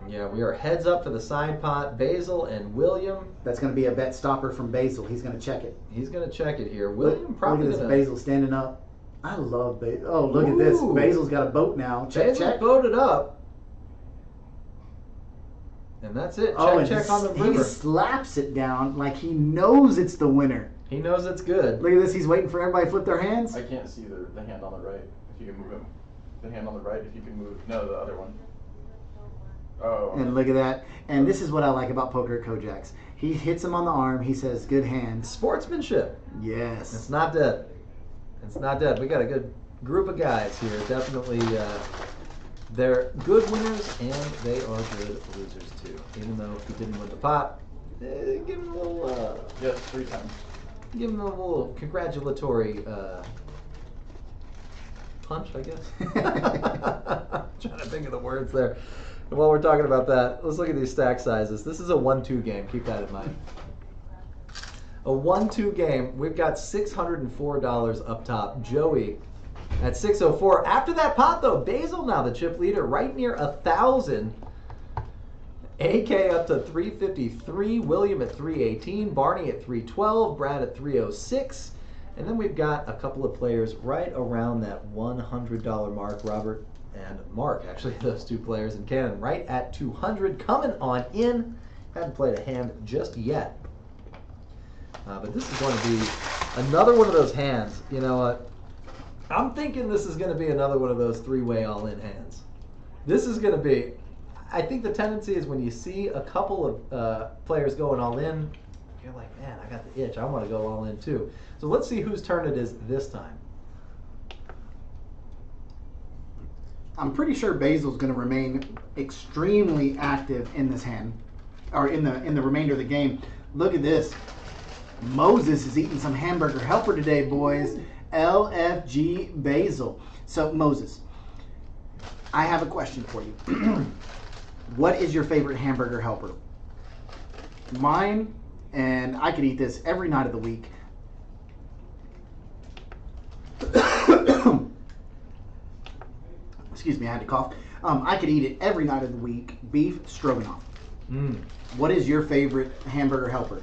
Yeah, we are heads up for the side pot. Basil and William. That's going to be a bet stopper from Basil. He's going to check it. He's going to check it here. William probably Look at this gonna... Basil standing up. I love Basil. Oh, look at this. Ooh. Basil's got a boat now. Check, Basil check. voted up. And that's it. Oh, Check, and check on the he river. slaps it down like he knows it's the winner. He knows it's good. Look at this. He's waiting for everybody to flip their hands. I can't see the hand on the right. If you can move him. The hand on the right, if you can move. No, the other one. Oh. And look at that. And this is what I like about poker at KoJack's. He hits him on the arm. He says, good hand. Sportsmanship. Yes. It's not dead. It's not dead. We got a good group of guys here. Definitely, they're good winners and they are good losers too. Even though he didn't win the pot, give him a little. Yes, 3 times. Give him a little congratulatory punch, I guess. Trying to think of the words there. And while we're talking about that, let's look at these stack sizes. This is a 1-2 game. Keep that in mind. A 1-2 game. We've got $604 up top. Joey at 604. After that pot, though, Basil now the chip leader, right near 1,000. AK up to 353. William at 318. Barney at 312. Brad at 306. And then we've got a couple of players right around that $100 mark. Robert and Mark, actually, those 2 players in Canada, right at 200, coming on in. Haven't played a hand just yet. But this is going to be another one of those hands. You know what? I'm thinking this is going to be another one of those 3-way all-in hands. This is going to be, I think the tendency is when you see a couple of players going all in, you're like, man, I got the itch. I want to go all in too. So let's see whose turn it is this time. I'm pretty sure Basil's going to remain extremely active in this hand, or in the remainder of the game. Look at this. Moses is eating some hamburger helper today, boys. LFG Basil. So, Moses, I have a question for you. What is your favorite hamburger helper? Mine, and I could eat this every night of the week. Excuse me, I had to cough. I could eat it every night of the week. Beef stroganoff. What is your favorite hamburger helper?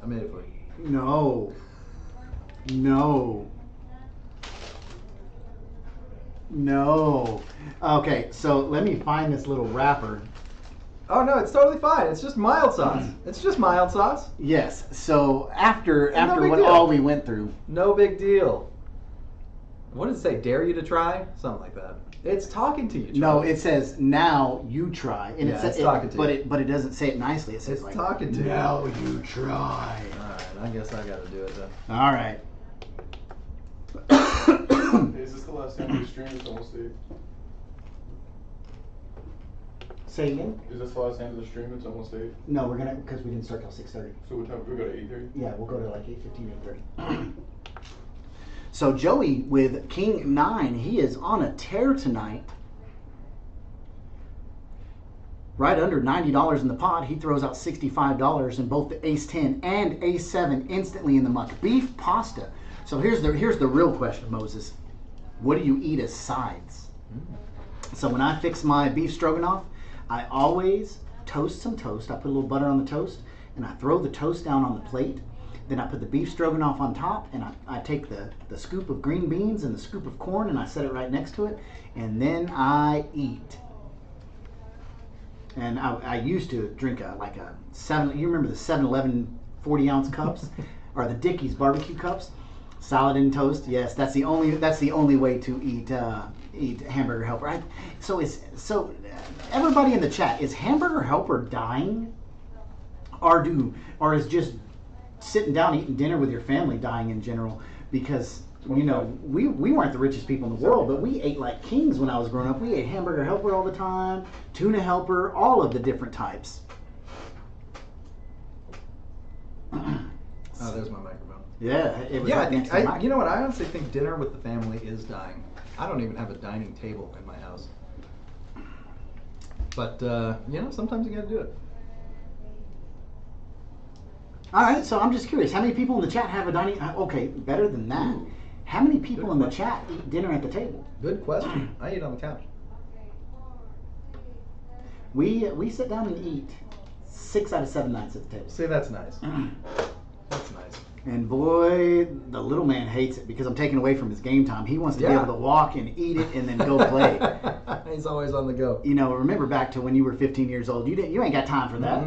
I made it for you. No. No. No. Okay, so let me find this little wrapper. Oh no, it's totally fine. It's just mild sauce. It's just mild sauce. Yes. So after big what deal. all we went through, No big deal. What did it say? Dare you to try? Something like that. It's talking to you, Charlie. No, it says now you try, and Yeah, it's talking to you. But it doesn't say it nicely. It says It's talking to you. now you try. Alright, I guess I gotta do it then. All right. Hey, is this the last time we stream? It's almost 8. Say again? Is this the last time of the stream? It's almost 8. No, we're gonna because we didn't start till 6:30. So what time? We go to 8:30. Yeah, we'll go to like 8:15, 8:30. So Joey with King 9, he is on a tear tonight. Right under $90 in the pot. He throws out $65 and both the Ace 10 and Ace 7 instantly in the muck. Beef pasta. So here's the real question, Moses. What do you eat as sides? So when I fix my beef stroganoff, I always toast some toast. I put a little butter on the toast and I throw the toast down on the plate. Then I put the beef stroganoff on top, and I take the scoop of green beans and the scoop of corn, and I set it right next to it, and then I eat. And I used to drink you remember the 7-Eleven 40-ounce cups, or the Dickies barbecue cups, salad and toast. Yes, that's the only way to eat Hamburger Helper. So everybody in the chat, is Hamburger Helper dying, or is just sitting down eating dinner with your family dying in general? Because we weren't the richest people in the world, but we ate like kings when I was growing up. We ate Hamburger Helper all the time, Tuna Helper, all of the different types. Oh, there's my microphone. Yeah, it was Yeah, right next to the mic. you know what? I honestly think dinner with the family is dying. I don't even have a dining table in my house. But sometimes you gotta do it. All right, so I'm just curious, how many people in the chat have a dining? Okay, better than that. Ooh. How many people Good in the question. chat eat dinner at the table? Good question. I eat on the couch. We sit down and eat 6 out of 7 nights at the table. See, that's nice. That's nice. And boy, the little man hates it because I'm taking away from his game time. He wants to be Yeah. able to walk and eat it and then go play. He's always on the go. Remember back to when you were 15 years old. You ain't got time for that.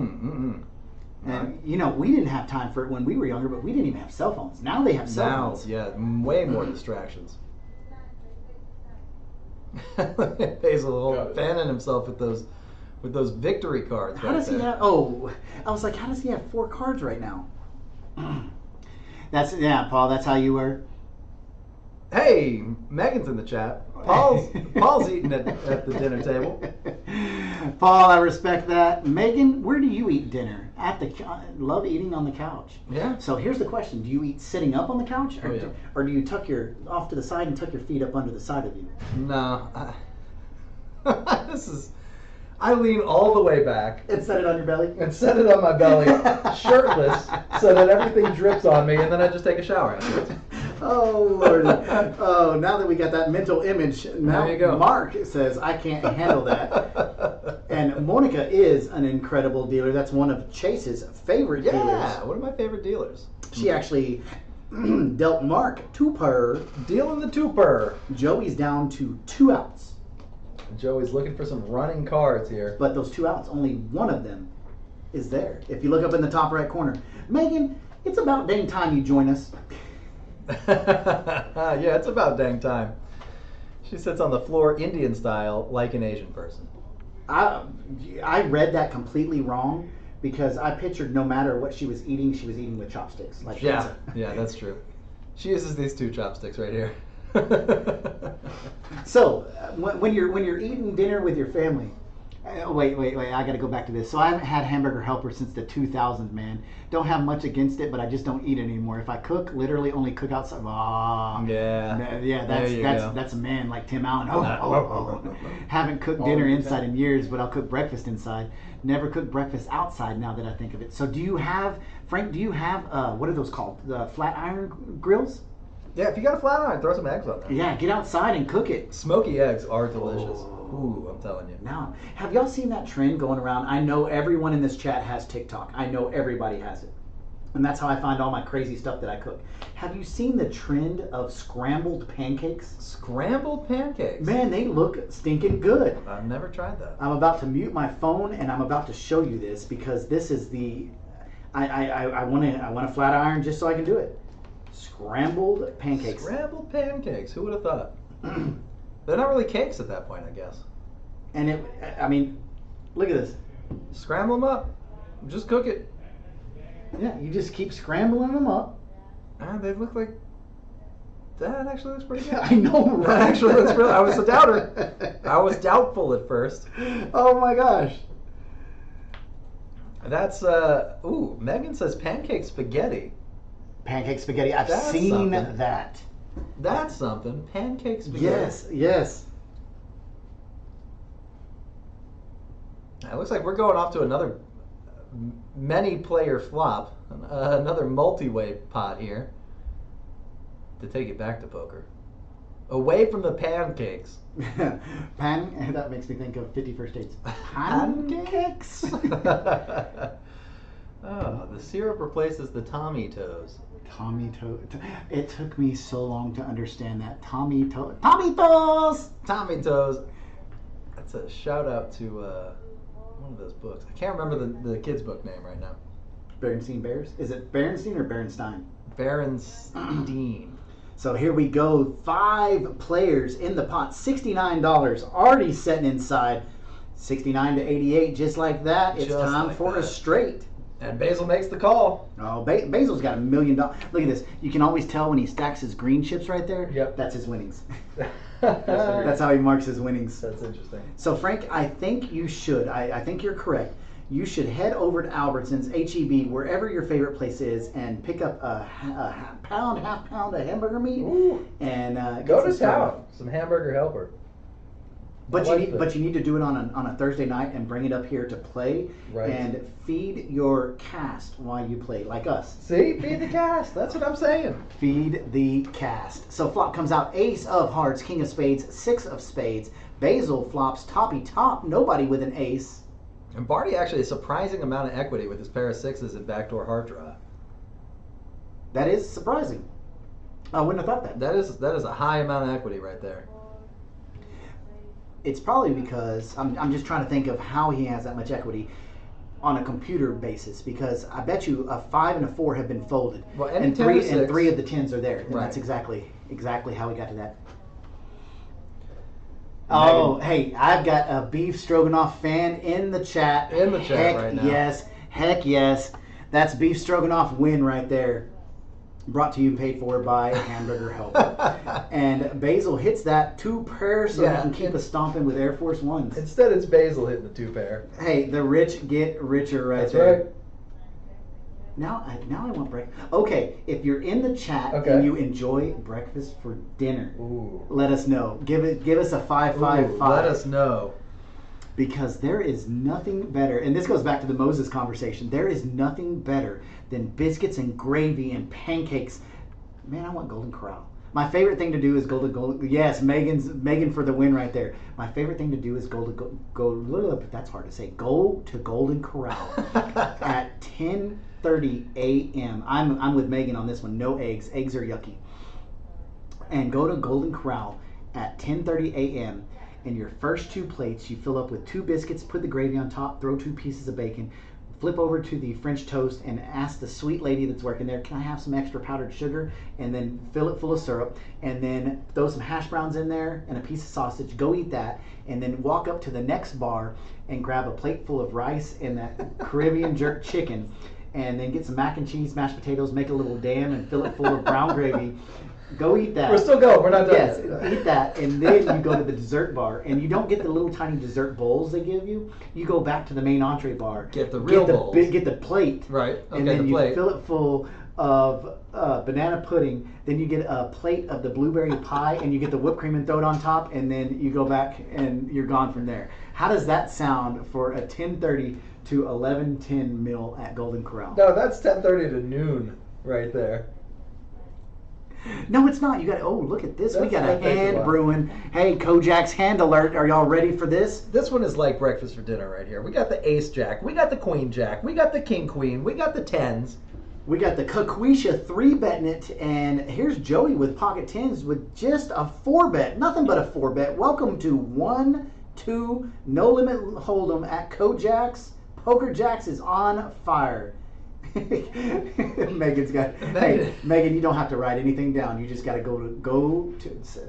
And we didn't have time for it when we were younger, but we didn't even have cell phones. Now they have cell Now, phones. yeah, way more distractions. Basil fanning himself with those victory cards. How does he have? Oh, I was like, how does he have 4 cards right now? Paul. That's how you were. Hey, Megan's in the chat. Paul's eating at the dinner table. Paul, I respect that. Megan, where do you eat dinner? Love eating on the couch. Yeah. So here's the question: do you eat sitting up on the couch, or do you tuck your off to the side and tuck your feet up under the side of you? No. I lean all the way back And set it on your belly. and set it on my belly, shirtless, so that everything drips on me, and then I just take a shower afterwards. Oh Lord! Oh, now that we got that mental image, now There you go. Mark says I can't handle that. And Monica is an incredible dealer. That's one of Chase's favorite dealers. Yeah, one of my favorite dealers. She actually dealt Mark 2 per. Dealing the twoper. Joey's down to 2 outs, Joey's looking for some running cards here. but those 2 outs, only one of them is there. If you look up in the top right corner, Megan, it's about dang time you join us. Yeah, it's about dang time. She sits on the floor Indian style like an Asian person. I read that completely wrong because I pictured no matter what she was eating with chopsticks. Like Yeah, that's true. She uses these 2 chopsticks right here. So when you're eating dinner with your family, wait, I got to go back to this. So I haven't had Hamburger Helper since the 2000s, man. Don't have much against it, but I just don't eat it anymore. If I cook, literally only cook outside. That's a man like Tim Allen. Haven't cooked dinner inside in years, but I'll cook breakfast inside. Never cooked breakfast outside now that I think of it. So Frank, do you have what are those called? The flat iron grills? Yeah, if you got a flat iron, throw some eggs on there. Yeah, get outside and cook it. Smoky eggs are delicious. Ooh, I'm telling you. Now, have y'all seen that trend going around? I know everyone in this chat has TikTok. I know everybody has it. And that's how I find all my crazy stuff that I cook. Have you seen the trend of scrambled pancakes? Scrambled pancakes. Man, they look stinking good. I've never tried that. I'm about to mute my phone and I'm about to show you this because this is I want a flat iron just so I can do it. Scrambled pancakes. Scrambled pancakes. Who would have thought? They're not really cakes at that point, I guess. And I mean, look at this. Scramble them up. Just cook it. Yeah, you just keep scrambling them up. They look like... That actually looks pretty good. I know, right? That actually looks really... I was a doubter. I was doubtful at first. Oh my gosh. That's, ooh, Megan says pancake spaghetti. Pancake spaghetti. I've That's seen something. that. That's something. Pancake spaghetti. Yes, yes. It looks like we're going off to another many-player flop. Another multi-way pot here. To take it back to poker. Away from the pancakes. That makes me think of 50 First Dates. Pancakes? Oh, the syrup replaces the Tommy toes. Tommy Toes. It took me so long to understand that. Tommy Toes. Tommy Toes! Tommy toes. That's a shout out to one of those books. I can't remember the kid's book name right now. Berenstein Bears? Is it Berenstein or Berenstein? Berenstein. So here we go. 5 players in the pot. $69 already sitting inside. 69 to 88, just like that. It's Just time like for a that. straight. And Basil makes the call. Oh, Basil's got $1 million. Look at this. You can always tell when he stacks his green chips right there. Yep. That's his winnings. That's That's how he marks his winnings. interesting. So, Frank, I think you should. I think you're correct. You should head over to Albertsons, HEB, wherever your favorite place is, and pick up a half pound of hamburger meat. Ooh. And Go get to some stuff. town. Some hamburger helper. But I you like need, that. but you need to do it on a Thursday night and bring it up here to play, Right. and feed your cast while you play, like us. See? Feed the cast. That's what I'm saying. Feed the cast. So flop comes out ace of hearts, king of spades, 6 of spades. Basil flops toppy top, nobody with an ace. And Barty actually a surprising amount of equity with his pair of sixes and backdoor heart draw. That is surprising. I wouldn't have thought that. That is a high amount of equity right there. It's probably because I'm just trying to think of how he has that much equity on a computer basis, because I bet you a 5 and a 4 have been folded, Well, any and 10 or 3 6. of the 10s are there, and Right. that's exactly how we got to that. Oh, hey, I've got a beef stroganoff fan in the chat. In the chat Heck right now. Yes, heck yes. That's beef stroganoff win right there. Brought to you and paid for by Hamburger Helper. And Basil hits that 2 pair so Yeah, he can keep us stomping with Air Force Ones. Instead, it's Basil hitting the 2 pair. Hey, the rich get richer right That's there. right. Now I want breakfast. Okay, if you're in the chat Okay. and you enjoy breakfast for dinner, Ooh. let us know. Give us a 555. Ooh, let us know. Because there is nothing better, and this goes back to the Moses conversation, there is nothing better than biscuits and gravy and pancakes. Man, I want Golden Corral. My favorite thing to do is yes, Megan for the win right there. My favorite thing to do is go that's hard to say. Go to Golden Corral at 10:30 a.m. I'm with Megan on this one. No eggs. Eggs are yucky. And go to Golden Corral at 10:30 a.m. And your first 2 plates, you fill up with 2 biscuits, put the gravy on top, throw 2 pieces of bacon, flip over to the French toast and ask the sweet lady that's working there, can I have some extra powdered sugar? And then fill it full of syrup, and then throw some hash browns in there and a piece of sausage. Go eat that, and then walk up to the next bar and grab a plate full of rice and that Caribbean jerk chicken, and then get some mac and cheese, mashed potatoes, make a little dam, and fill it full of brown gravy. Go eat that. We're still going. We're not done. Yes, eat that, and then you go to the dessert bar, and you don't get the little tiny dessert bowls they give you. You go back to the main entree bar. Get the real bowls. Get the plate. Right. And Okay, then the you plate. fill it full of banana pudding. Then you get a plate of the blueberry pie, and you get the whipped cream and throw it on top, and then you go back and you're gone from there. How does that sound for a 10:30 to 11:10 meal at Golden Corral? No, that's 10:30 to noon right there. No, it's not. You got. Oh, look at this. We That's- got a that takes a hand while. brewing. Hey, KoJack's hand alert. Are y'all ready for this? This one is like breakfast for dinner right here. We got the ace jack, we got the queen jack, we got the king queen, we got the 10s. We got the Kaquisha 3-betting it, and here's Joey with pocket 10s with just a 4-bet. Nothing but a 4-bet. Welcome to 1-2 no limit hold'em at KoJack's. Poker Jacks is on fire. Megan's got. Hey, Megan, you don't have to write anything down. You just got to go to.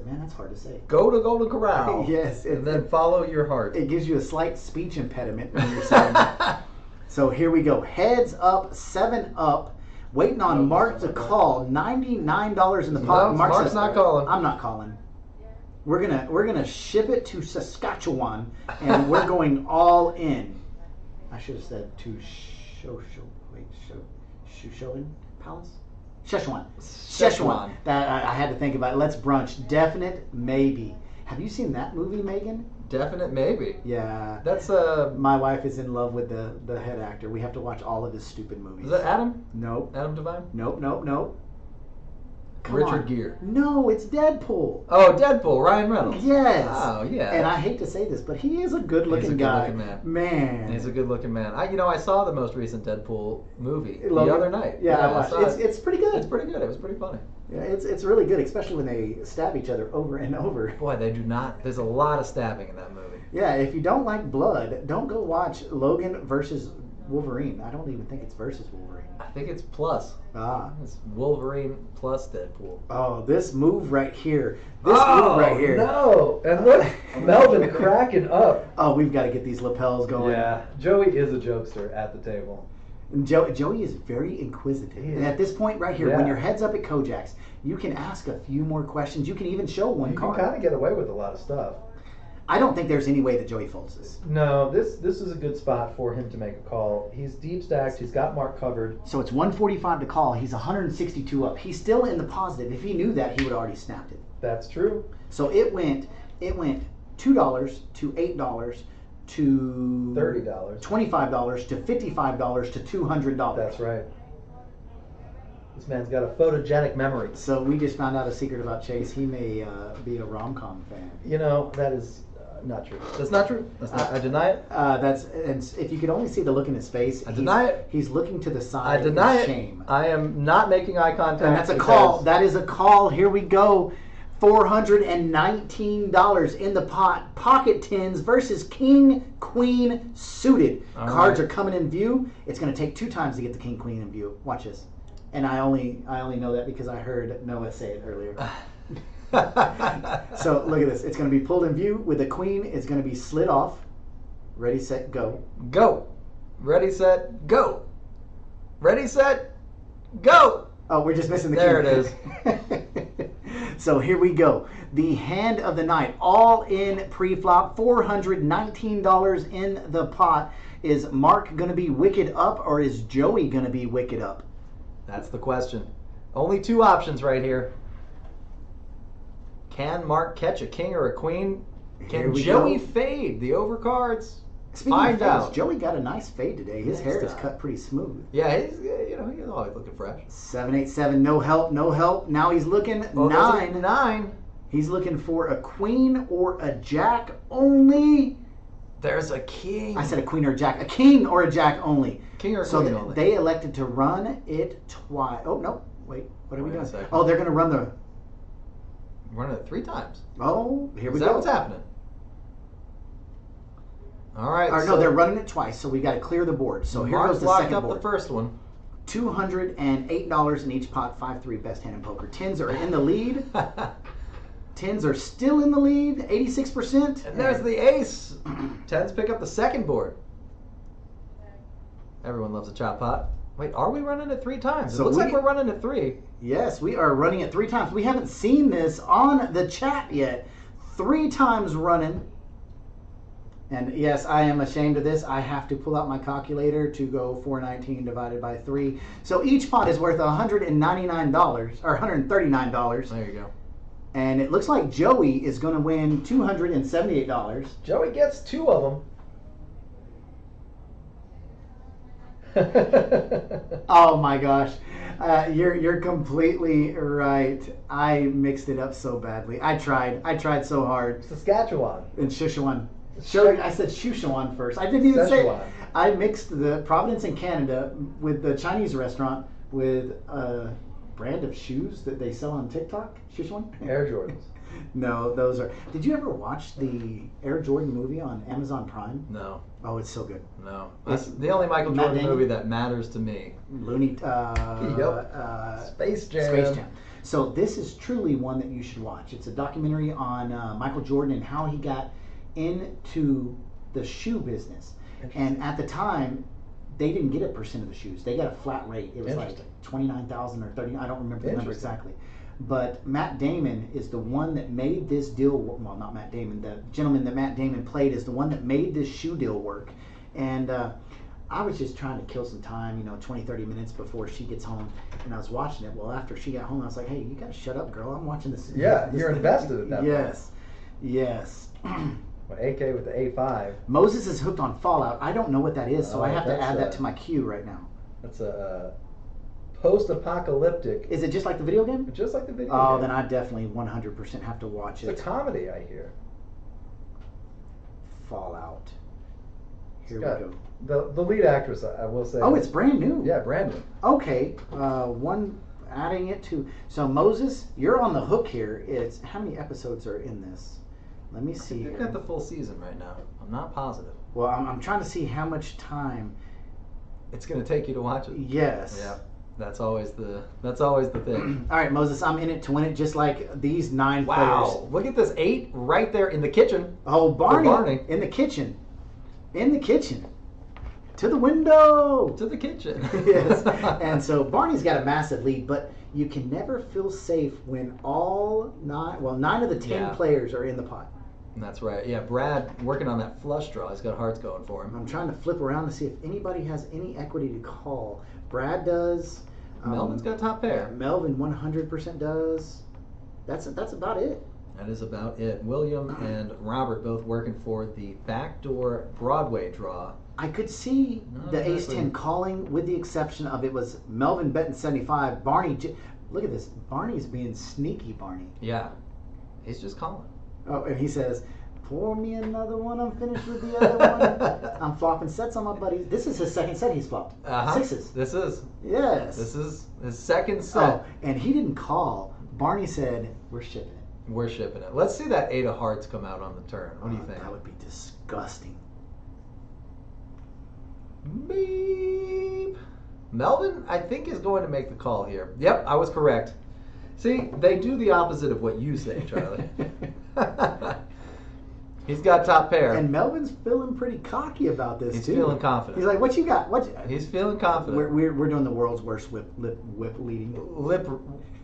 Man, that's hard to say. Go to Golden Corral. Yes, and then follow your heart. It gives you a slight speech impediment when you're saying that. So here we go. Heads up, 7 up. Waiting on Mark to call. $99 in the pot. No, Mark Mark's says, not calling. I'm not calling. We're gonna ship it to Saskatchewan, and we're going all in. I should have said to Shoshoin Palace? Szechuan. That I had to think about it. Let's brunch. Definite maybe. Have you seen that movie, Megan? Definite maybe. Yeah. That's My wife is in love with the head actor. We have to watch all of his stupid movies. Is that Adam? Nope. Adam Devine? Nope. Come Richard on. Gere. No, it's Deadpool. Oh, Deadpool. Ryan Reynolds. Yes. Oh, yeah. And I hate to say this, but he is a good-looking He's a guy. good-looking Man. He's a good-looking man. I saw the most recent Deadpool movie Logan? the other night. Yeah, I watched. saw it. It's pretty good. It's pretty good. It was pretty funny. Yeah, it's really good, especially when they stab each other over and over. Boy, they do not. There's a lot of stabbing in that movie. Yeah, if you don't like blood, don't go watch Logan versus Wolverine. I don't even think it's versus Wolverine. I think it's plus. Ah. It's Wolverine plus Deadpool. Oh, this move right here. This move right here. No! And look, Melvin cracking up. Oh, we've got to get these lapels going. Yeah, Joey is a jokester at the table. And Joey is very inquisitive. And at this point right here, when your head's up at KoJack's, you can ask a few more questions. You can even show one card. You can kind of get away with a lot of stuff. I don't think there's any way that Joey folds this. No, this is a good spot for him to make a call. He's deep stacked. He's got Mark covered. So it's 145 to call. He's 162 up. He's still in the positive. If he knew that, he would have already snapped it. That's true. So it went $2 to $8 to $30. $25 to $55 to $200. That's right. This man's got a photogenic memory. So we just found out a secret about Chase. He may be a rom-com fan. You know, that is not true. That's not true. That's not, I deny it. And if you could only see the look in his face, I deny it. He's looking to the side. I deny in it. shame. I am not making eye contact. And that's a call. That is a call. Here we go. $419 in the pot. Pocket tens versus king, queen suited. All Cards right. are coming in view. It's going to take 2 times to get the king, queen in view. Watch this. And I only know that because I heard Noah say it earlier. So look at this. It's going to be pulled in view with the queen. It's going to be slid off. Ready, set, go. Go. Ready, set, go. Ready, set, go. Oh, we're just missing the There king. it is. So here we go. The hand of the night, all in pre-flop, $419 in the pot. Is Mark going to be wicked up or is Joey going to be wicked up? That's the question. Only 2 options right here. Can Mark catch a king or a queen? Can Joey fade the overcards? Speaking of fades, Joey got a nice fade today. His hair is cut pretty smooth. Yeah, he's always looking fresh. 787, no help. Now he's looking 9. He's looking for a queen or a jack only. There's a king. I said a queen or a jack. A king or a jack only. King or queen only. They elected to run it twice. Oh, no. Wait. What are we doing? Second. Oh, they're going to run the... Run it 3 times. Oh, here we go. Is that what's happening? All right. No, they're running it twice, so we got to clear the board. So here goes the second board. Locked up the first one. $208 in each pot. 5-3 best hand in poker. Tens are in the lead. Tens are still in the lead. 86%. And there's the ace. Tens pick up the second board. Everyone loves a chop pot. Wait, are we running it 3 times? So it looks like we're running it 3. Yes, we are running it 3 times. We haven't seen this on the chat yet. 3 times running. And yes, I am ashamed of this. I have to pull out my calculator to go 419 divided by 3. So each pot is worth $199 or $139. There you go. And it looks like Joey is going to win $278. Joey gets 2 of them. Oh my gosh, you're completely right. I mixed it up so badly. I tried so hard. Saskatchewan. In Szechuan. I said Szechuan first. I didn't even say it. I mixed the Providence in Canada with the Chinese restaurant with a brand of shoes that they sell on TikTok. Szechuan. Air Jordans. No, those are. Did you ever watch the Air Jordan movie on Amazon Prime? No, Oh, it's so good. no. It's That's the only Michael Matt Jordan Damon. movie that matters to me. Space Jam. Space Jam. So this is truly one that you should watch. It's a documentary on Michael Jordan and how he got into the shoe business. And at the time, they didn't get a percent of the shoes. They got a flat rate. It was like Interesting. 29,000 or 30. I don't remember the number Interesting. exactly. But Matt Damon is the one that made this deal. Well, not Matt Damon. The gentleman that Matt Damon played is the one that made this shoe deal work. And I was just trying to kill some time, 20, 30 minutes before she gets home. And I was watching it. Well, after she got home, I was like, hey, you got to shut up, girl. I'm watching this. Yeah, this you're thing." invested at that point. Yes. Yes. Well, AK with the A5. Moses is hooked on Fallout. I don't know what that is, so Oh, I have to that's add that a- to my queue right now. That's a post-apocalyptic. Is it just like the video game? Just like the video Oh, game. then I definitely 100% have to watch It's it. a comedy, I hear. Fallout. Here we Got go. The lead actress, I will say. Oh, it's brand new. Yeah, brand new. Okay. Adding it to. So Moses, you're on the hook here. It's how many episodes are in this? Let me see They've here. got the full season right now. I'm not positive. Well, I'm trying to see how much time. It's going to take you to watch it. Yes. Yeah, that's always the thing. All right, Moses, I'm in it to win it, just like these 9 Wow! players. Look at this 8 right there in the kitchen. Oh, Barney, Barney. in the kitchen. In the kitchen. To the window. To the kitchen. Yes. And so Barney's got a massive lead, but you can never feel safe when all 9 of the 10 Yeah. players are in the pot. That's right. Yeah, Brad working on that flush draw. He's got hearts going for him. I'm trying to flip around to see if anybody has any equity to call. Brad does. Melvin's got top pair. Melvin 100% does. That's about it. That is about it. William and Robert both working for the backdoor Broadway draw. I could see Not the ace exactly. 10 calling, with the exception of it was Melvin betting 75. Barney, look at this. Barney's being sneaky, Barney. Yeah, he's just calling. Oh, and he says, pour me another one. I'm finished with the other one. I'm flopping sets on my buddies. This is his second set he's flopped. Uh-huh. Sixes. This is Yes. his second set. Oh, and he didn't call. Barney said, we're shipping it. We're shipping it. Let's see that 8 of hearts come out on the turn. What do you think? That would be disgusting. Beep. Melvin, I think, is going to make the call here. Yep, I was correct. See, they do the opposite of what you say, Charlie. He's got top pair. And Melvin's feeling pretty cocky about this, He's too. feeling confident. He's like, what you got? He's feeling confident. We're doing the world's worst whip leading.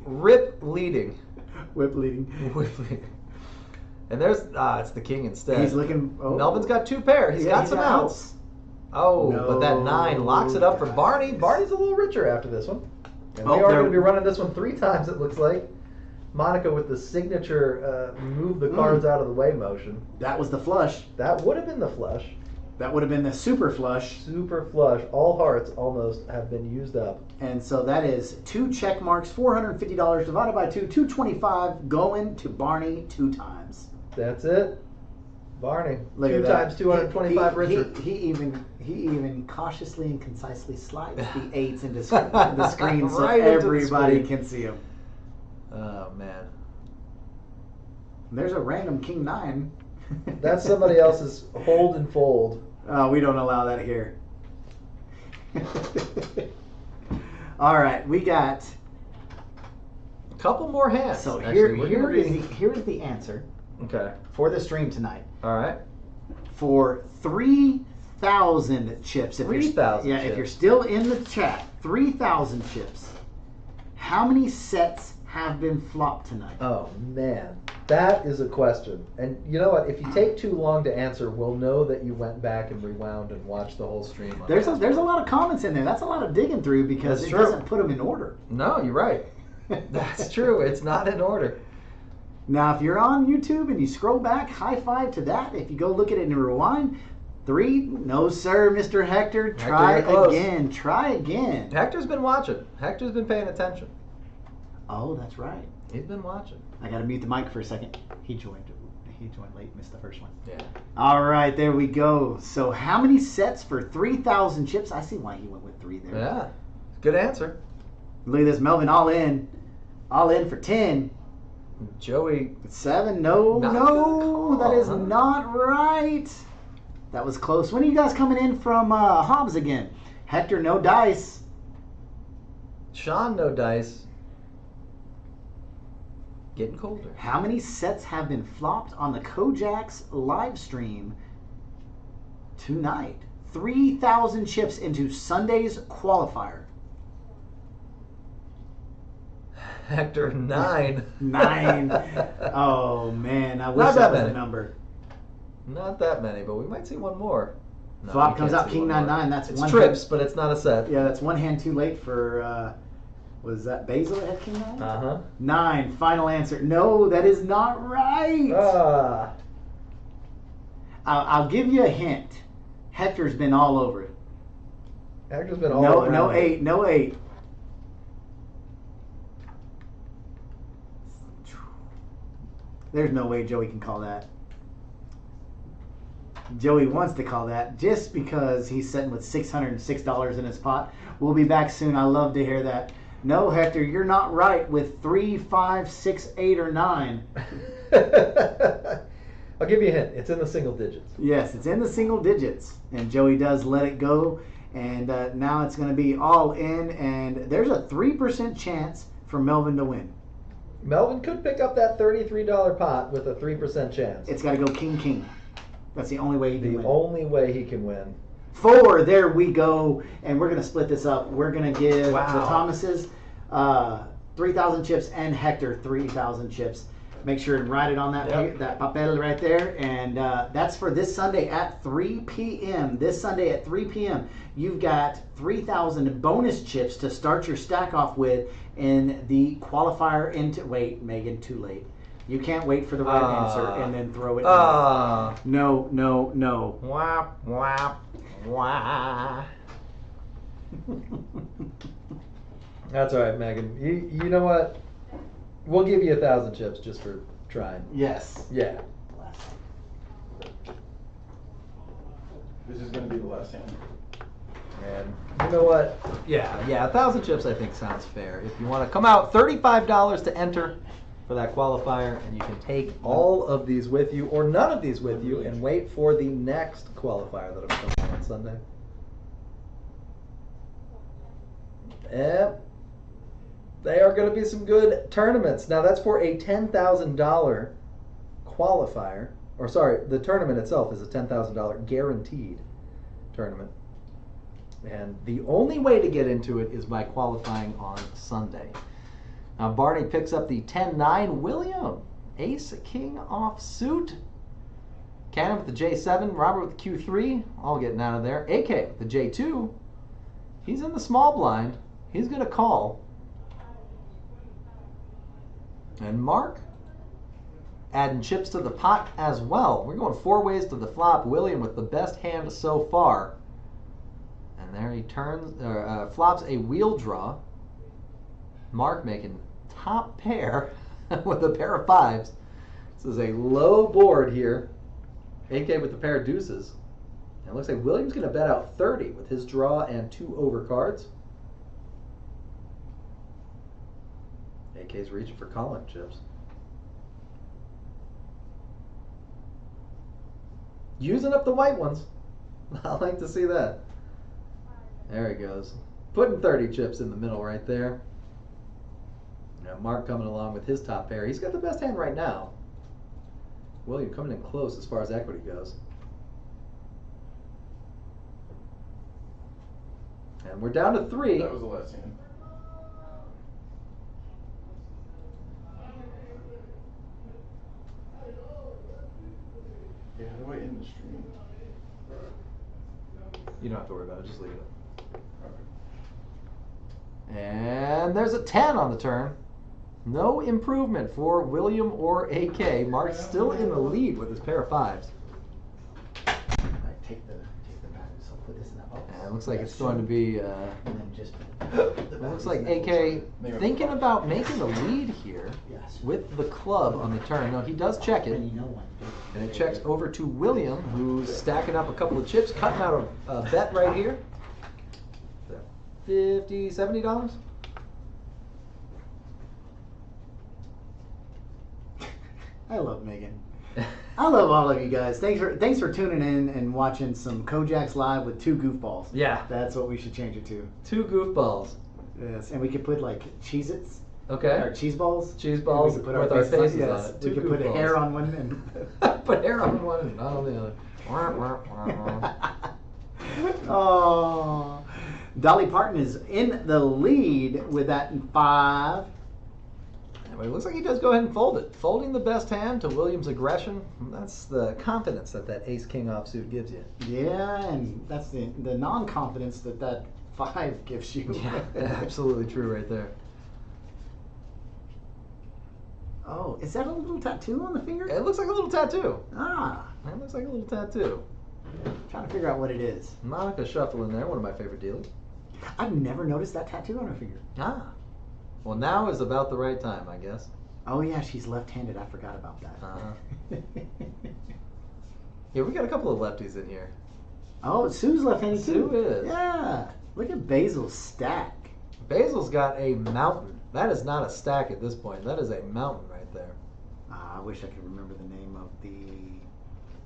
Rip leading. Whip leading. Whip leading. And there's it's the king instead. He's looking. Oh. Melvin's got 2 pair. He's got some outs. Oh, but that 9 locks it up for Barney. Barney's a little richer after this one. And we are going to be running this one 3 times, it looks like. Monica with the signature move the cards out of the way motion. That was the flush. That would have been the flush. That would have been the super flush. Super flush. All hearts almost have been used up. And so that is 2 check marks, $450 divided by 2, $225 going to Barney 2 times. That's it. Barney. Look 2 at that. times 225 richer. He even cautiously and concisely slides the 8s into the screen so Right into the everybody screen. can see them. Oh, man. There's a random King 9. That's somebody else's hold and fold. We don't allow that here. All right, we got. A couple more hands. So actually. We're here gonna is be- here is the answer Okay. for the stream tonight. All right. For 3,000 chips. If you're- 3,000 Yeah, chips. if you're still in the chat, 3,000 chips. How many sets have been flopped tonight? Oh, man. That is a question. And you know what? If you take too long to answer, we'll know that you went back and rewound and watched the whole stream. on There's a that. lot of comments in there. That's a lot of digging through because That's it true. doesn't put them in order. No, you're right. That's true. It's not in order. Now, if you're on YouTube and you scroll back, high five to that. If you go look at it and rewind, 3, no sir, Mr. Hector. Try you're close. again. Try again. Hector's been watching. Hector's been paying attention. Oh, that's right. He's been watching. I got to mute the mic for a second. He joined late, missed the first one. Yeah. All right, there we go. So how many sets for 3,000 chips? I see why he went with 3 there. Yeah. Good answer. Look at this, Melvin all in for 10. Joey. 7. No, Not no, gonna call, that is huh? not right. That was close. When are you guys coming in from Hobbs again? Hector, no dice. Sean, no dice. Getting colder. How many sets have been flopped on the KoJack's live stream tonight? 3,000 chips into Sunday's qualifier. Hector, 9. 9. Oh man, I wish Not that that was many. the number. Not that many, but we might see one more. No, Flop we comes can't out see King one 9-9. more. That's it's one trips, hand- but it's not a set. Yeah, that's one hand too late for. Was that Basil that had King 9? Uh huh. 9. Final answer. No, that is not right. I'll give you a hint. Hector's been all over it. Hector's been all No, around. no it. 8. No 8. There's no way Joey can call that. Joey wants to call that just because he's sitting with $606 in his pot. We'll be back soon. I love to hear that. No, Hector, you're not right with 3, 5, 6, 8, or 9. I'll give you a hint. It's in the single digits. Yes, it's in the single digits. And Joey does let it go. And now it's going to be all in. And there's a 3% chance for Melvin to win. Melvin could pick up that $33 pot with a 3% chance. It's got to go king, king. That's the only way he can the win. only way he can win. 4, there we go. And we're going to split this up. We're going to give Wow. the Thomases 3,000 chips and Hector 3,000 chips. Make sure and write it on that Yep. that papel right there. And that's for this Sunday at 3 p.m. This Sunday at 3 p.m. You've got 3,000 bonus chips to start your stack off with in the qualifier into... Wait, Megan, too late. You can't wait for the right answer and then throw it in. No, no, no. Wap, wap, wah. That's all right, Megan. You know what? We'll give you 1,000 chips just for trying. Yes. Yeah. This is going to be the last hand. And you know what? Yeah, 1,000 chips I think sounds fair. If you want to come out, $35 to enter for that qualifier, and you can take all of these with you or none of these with you and wait for the next qualifier that'll come on Sunday. Yep. They are going to be some good tournaments. Now that's for a $10,000 qualifier. Or sorry, the tournament itself is a $10,000 guaranteed tournament. And the only way to get into it is by qualifying on Sunday. Now Barney picks up the 10-9 William. Ace, king off suit. Cannon with the J7. Robert with the Q3. All getting out of there. AK with the J2. He's in the small blind. He's going to call. And Mark adding chips to the pot as well. We're going 4 ways to the flop. William with the best hand so far. And there he turns, flops a wheel draw. Mark making top pair with a pair of 5s. This is a low board here. AK with the pair of deuces. And it looks like William's going to bet out 30 with his draw and 2 overcards. AK's reaching for calling chips. Using up the white ones. I like to see that. There he goes. Putting 30 chips in the middle right there. Now Mark coming along with his top pair. He's got the best hand right now. William coming in close as far as equity goes. And we're down to 3. That was the last hand. Yeah, how do I end the stream? You don't have to worry about it. Just leave it. Okay. And there's a 10 on the turn. No improvement for William or AK. Mark's still in the lead with his pair of 5s. Take the batteries. I'll put this in that box. And it looks like it's going to be... And then just It looks like AK thinking about making the lead here Yes. with the club on the turn. No, he does check it. And you know what? And it checks over to William, who's stacking up a couple of chips, cutting out a bet right here. $50, $70? I love Megan. I love all of you guys. Thanks for tuning in and watching some KoJack's Live with two goofballs. Yeah. That's what we should change it to. Two goofballs. Yes, and we could put like Cheez-Its. Okay. Or cheese balls. Cheese balls We could put with our faces on yes. it. We Two could put goofballs. hair on one and Put hair on one and not on the other. Oh, Dolly Parton is in the lead with that in 5. But it looks like he does go ahead and fold it. Folding the best hand to Williams' aggression. That's the confidence that ace-king offsuit gives you. Yeah, and that's the non-confidence that 5 gives you. Yeah, absolutely true right there. Oh, is that a little tattoo on the finger? It looks like a little tattoo. Ah, It looks like a little tattoo. trying to figure out what it is. Monica Shuffle in there, one of my favorite dealers. I've never noticed that tattoo on her finger. Ah. Well, now is about the right time, I guess. Oh yeah, she's left-handed. I forgot about that. Uh-huh. Yeah, we got a couple of lefties in here. Oh, Sue's left-handed too. Sue is. Yeah. Look at Basil's stack. Basil's got a mountain. That is not a stack at this point. That is a mountain right there. I wish I could remember the name of the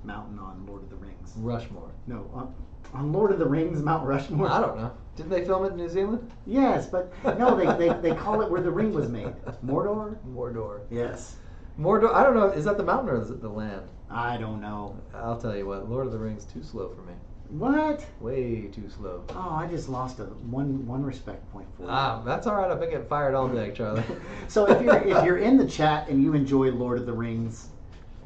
mountain on Lord of the Rings. Rushmore. No, on Lord of the Rings, Mount Rushmore. I don't know. Didn't they film it in New Zealand? Yes, but no, they call it where the ring was made. Mordor. Mordor. Yes. Mordor. I don't know. Is that the mountain or is it the land? I don't know. I'll tell you what. Lord of the Rings too slow for me. What? Way too slow. Oh, I just lost one respect point for you. That's all right. I've been getting fired all day, Charlie. So if you're in the chat and you enjoy Lord of the Rings,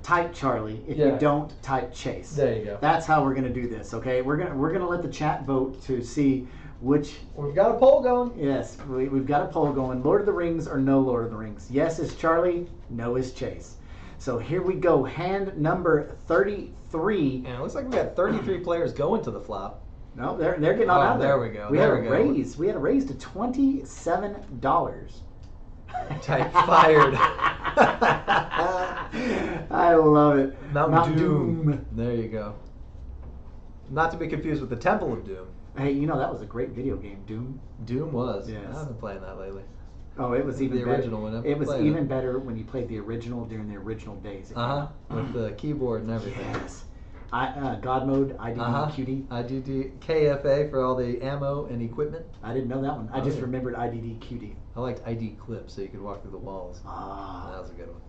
type Charlie. If Yeah. you don't, type Chase. There you go. That's how we're gonna do this. Okay, we're gonna let the chat vote to see which. We've got a poll going. Yes, we've got a poll going. Lord of the Rings or no Lord of the Rings? Yes is Charlie. No is Chase. So here we go. Hand number 33. And it looks like we got 33 players going to the flop. No, they're getting on Oh, out of there we go, We there had we a go. raise. We had a raise to $27. Type fired. I love it. Mount Doom. There you go. Not to be confused with the Temple of Doom. Hey, you know that was a great video game, Doom. Doom was. Yes. I've been playing that lately. Oh, it was even The better. original one, I've It was played even it. better when you played the original during the original days. it came out. With the keyboard and everything. Yes. God mode, IDD, QD. IDD, KFA for all the ammo and equipment. I didn't know that one. I just Okay. remembered IDD, QD. I liked ID clip so you could walk through the walls. That Ah. was a good one.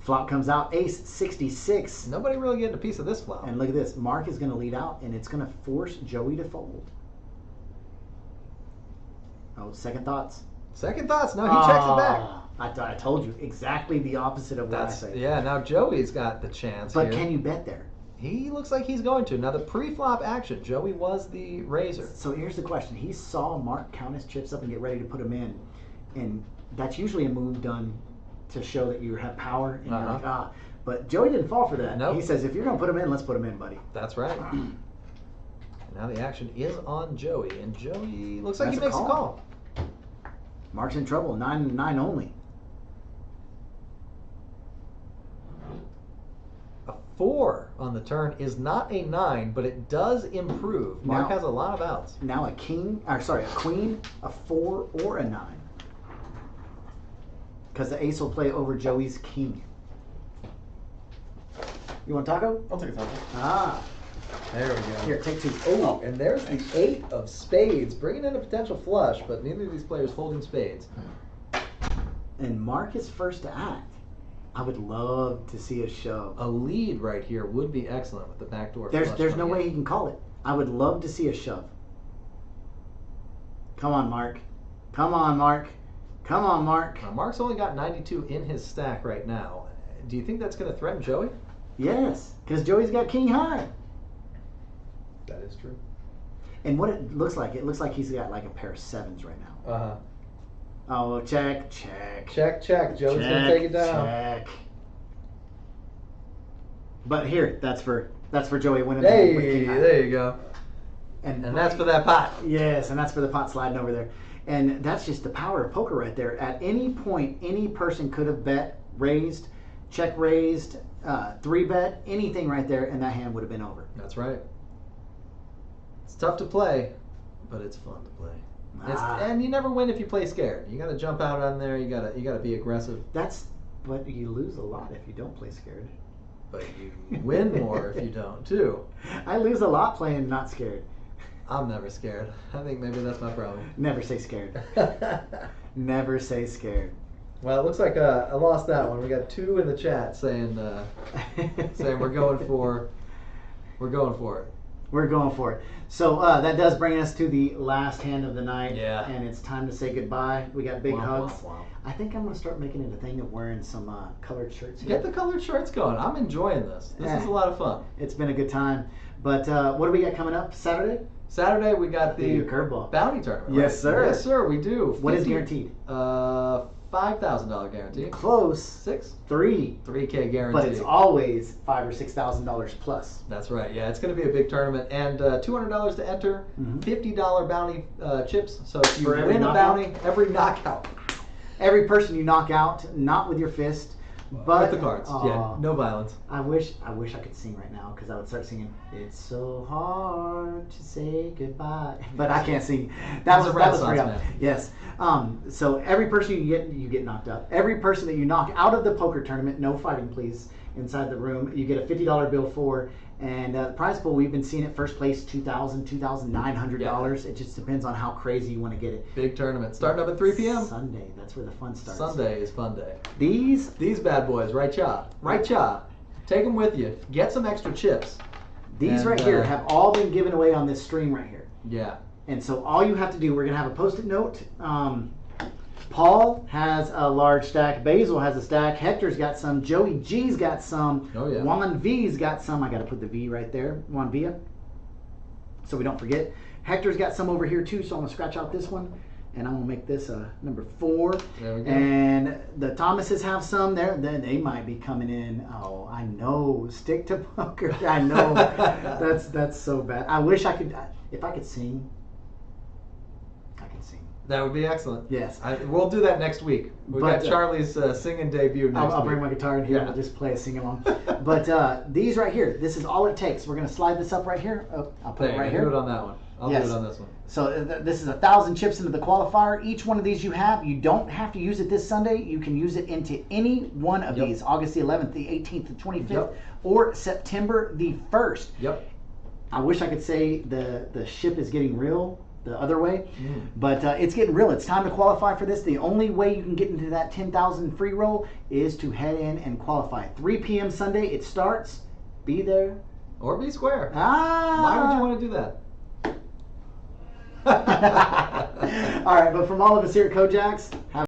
Flop comes out, ace 66. Nobody really getting a piece of this flop. And look at this. Mark is going to lead out, and it's going to force Joey to fold. Oh, second thoughts? Second thoughts. No, he checks it back. I told you exactly the opposite of what I That's say. yeah. Now Joey's got the chance But here. can you bet there? He looks like he's going to. Now the pre-flop action, Joey was the raiser. So here's the question. He saw Mark count his chips up and get ready to put them in. And that's usually a move done to show that you have power. And you're like, ah. But Joey didn't fall for that. Nope. He says, if you're going to put them in, let's put them in, buddy. That's right. Now the action is on Joey, and Joey looks like That's he a makes a call. call. Mark's in trouble. 9 only. A 4 on the turn is not a 9, but it does improve. Mark Now- has a lot of outs. Now a queen, a queen, a 4, or a 9. Because the ace will play over Joey's king. You want taco? I'll take a taco. Ah, There we go. here, take 2. Oh, and there's the 8 of spades, bringing in a potential flush, but neither of these players holding spades. And Mark is first to act. I would love to see a shove. A lead right here would be excellent with the backdoor There's flush. no coming way in. he can call it. I would love to see a shove. Come on, Mark. Come on, Mark. Come on, Mark. Now, Mark's only got 92 in his stack right now. Do you think that's going to threaten Joey? Yes, because Joey's got king high. That is true. And what it looks like he's got like a pair of 7s right now. Uh-huh. Oh, check. Check. Joey's going to take it down. Check. But here, that's for Joey winning. Hey, with king high. there you go. And that's for that pot. Yes, and that's for the pot sliding over there. And that's just the power of poker right there. At any point, any person could have bet, raised, check raised, 3-bet, anything right there, and that hand would have been over. That's right. It's tough to play, but it's fun to play. Ah. And you never win if you play scared. You got to jump out on there. You got to be aggressive. That's But you lose a lot if you don't play scared. But you win more if you don't, too. I lose a lot playing not scared. I'm never scared. I think maybe that's my problem. Never say scared. Never say scared. Well, it looks like I lost that one. We got 2 in the chat saying saying we're going for it. We're going for it. So that does bring us to the last hand of the night. Yeah. And it's time to say goodbye. We got big Womp, hugs. womp, womp. I think I'm going to start making it a thing of wearing some colored shirts here. Get the colored shirts going. I'm enjoying this. This is a lot of fun. It's been a good time. But what do we got coming up? Saturday we got Give you the a curveball. bounty tournament. Yes, right? sir. Yes, sir. We do. What is guaranteed? $5,000 guarantee. Close. 6. 3. 3K guarantee. But it's always $5,000 or $6,000 plus. That's right. Yeah, it's going to be a big tournament, and $200 to enter. Mhm. $50 bounty chips. So if you For every win a knockout? bounty, every knockout. Every person you knock out, not with your fist, but With the cards. Yeah, no violence. I wish I could sing right now because I would start singing. It's so hard to say goodbye, but I can't sing. That He's a was Renaissance real. man. Yes. So every person you get knocked out. Every person that you knock out of the poker tournament, no fighting, please. Inside the room, you get a $50 bill for. And the prize pool, we've been seeing it first place $2,000, $2,900. It just depends on how crazy you want to get it. Big tournament. Starting up at 3 p.m. Sunday, that's where the fun starts. Sunday is fun day. These bad boys, right cha. Right cha. Take them with you. Get some extra chips. And, right here have all been given away on this stream right here. Yeah. And so all you have to do, we're going to have a post-it note. Paul has a large stack. Basil has a stack. Hector's got some. Joey G's got some. Oh, yeah. Juan V's got some. I got to put the V right there. Juan Villa. So we don't forget. Hector's got some over here too, so I'm going to scratch out this one. And I'm going to make this number 4. There we go. And the Thomases have some there. Then they might be coming in. Oh, I know. Stick to poker. I know. That's so bad. I wish I could. If I could sing, I could sing. That would be excellent. Yes. We'll do that next week. We've But, got Charlie's singing debut next I'll week. bring my guitar in here and Yeah. we'll just play a sing-along. But these right here, this is all it takes. We're going to slide this up right here. Oh, I'll put it right here. Do it on that one. I'll Yes. do it on this one. So this is 1,000 chips into the qualifier. Each one of these you don't have to use it this Sunday. You can use it into any one of Yep. these. August the 11th, the 18th, the 25th, Yep. or September the 1st. Yep. I wish I could say the ship is getting real the other way, Mm. but it's getting real. It's time to qualify for this. The only way you can get into that 10,000 free roll is to head in and qualify. 3 p.m. Sunday it starts. Be there. Or be square. Ah! Why would you want to do that? All right, but from all of us here at KoJack's, have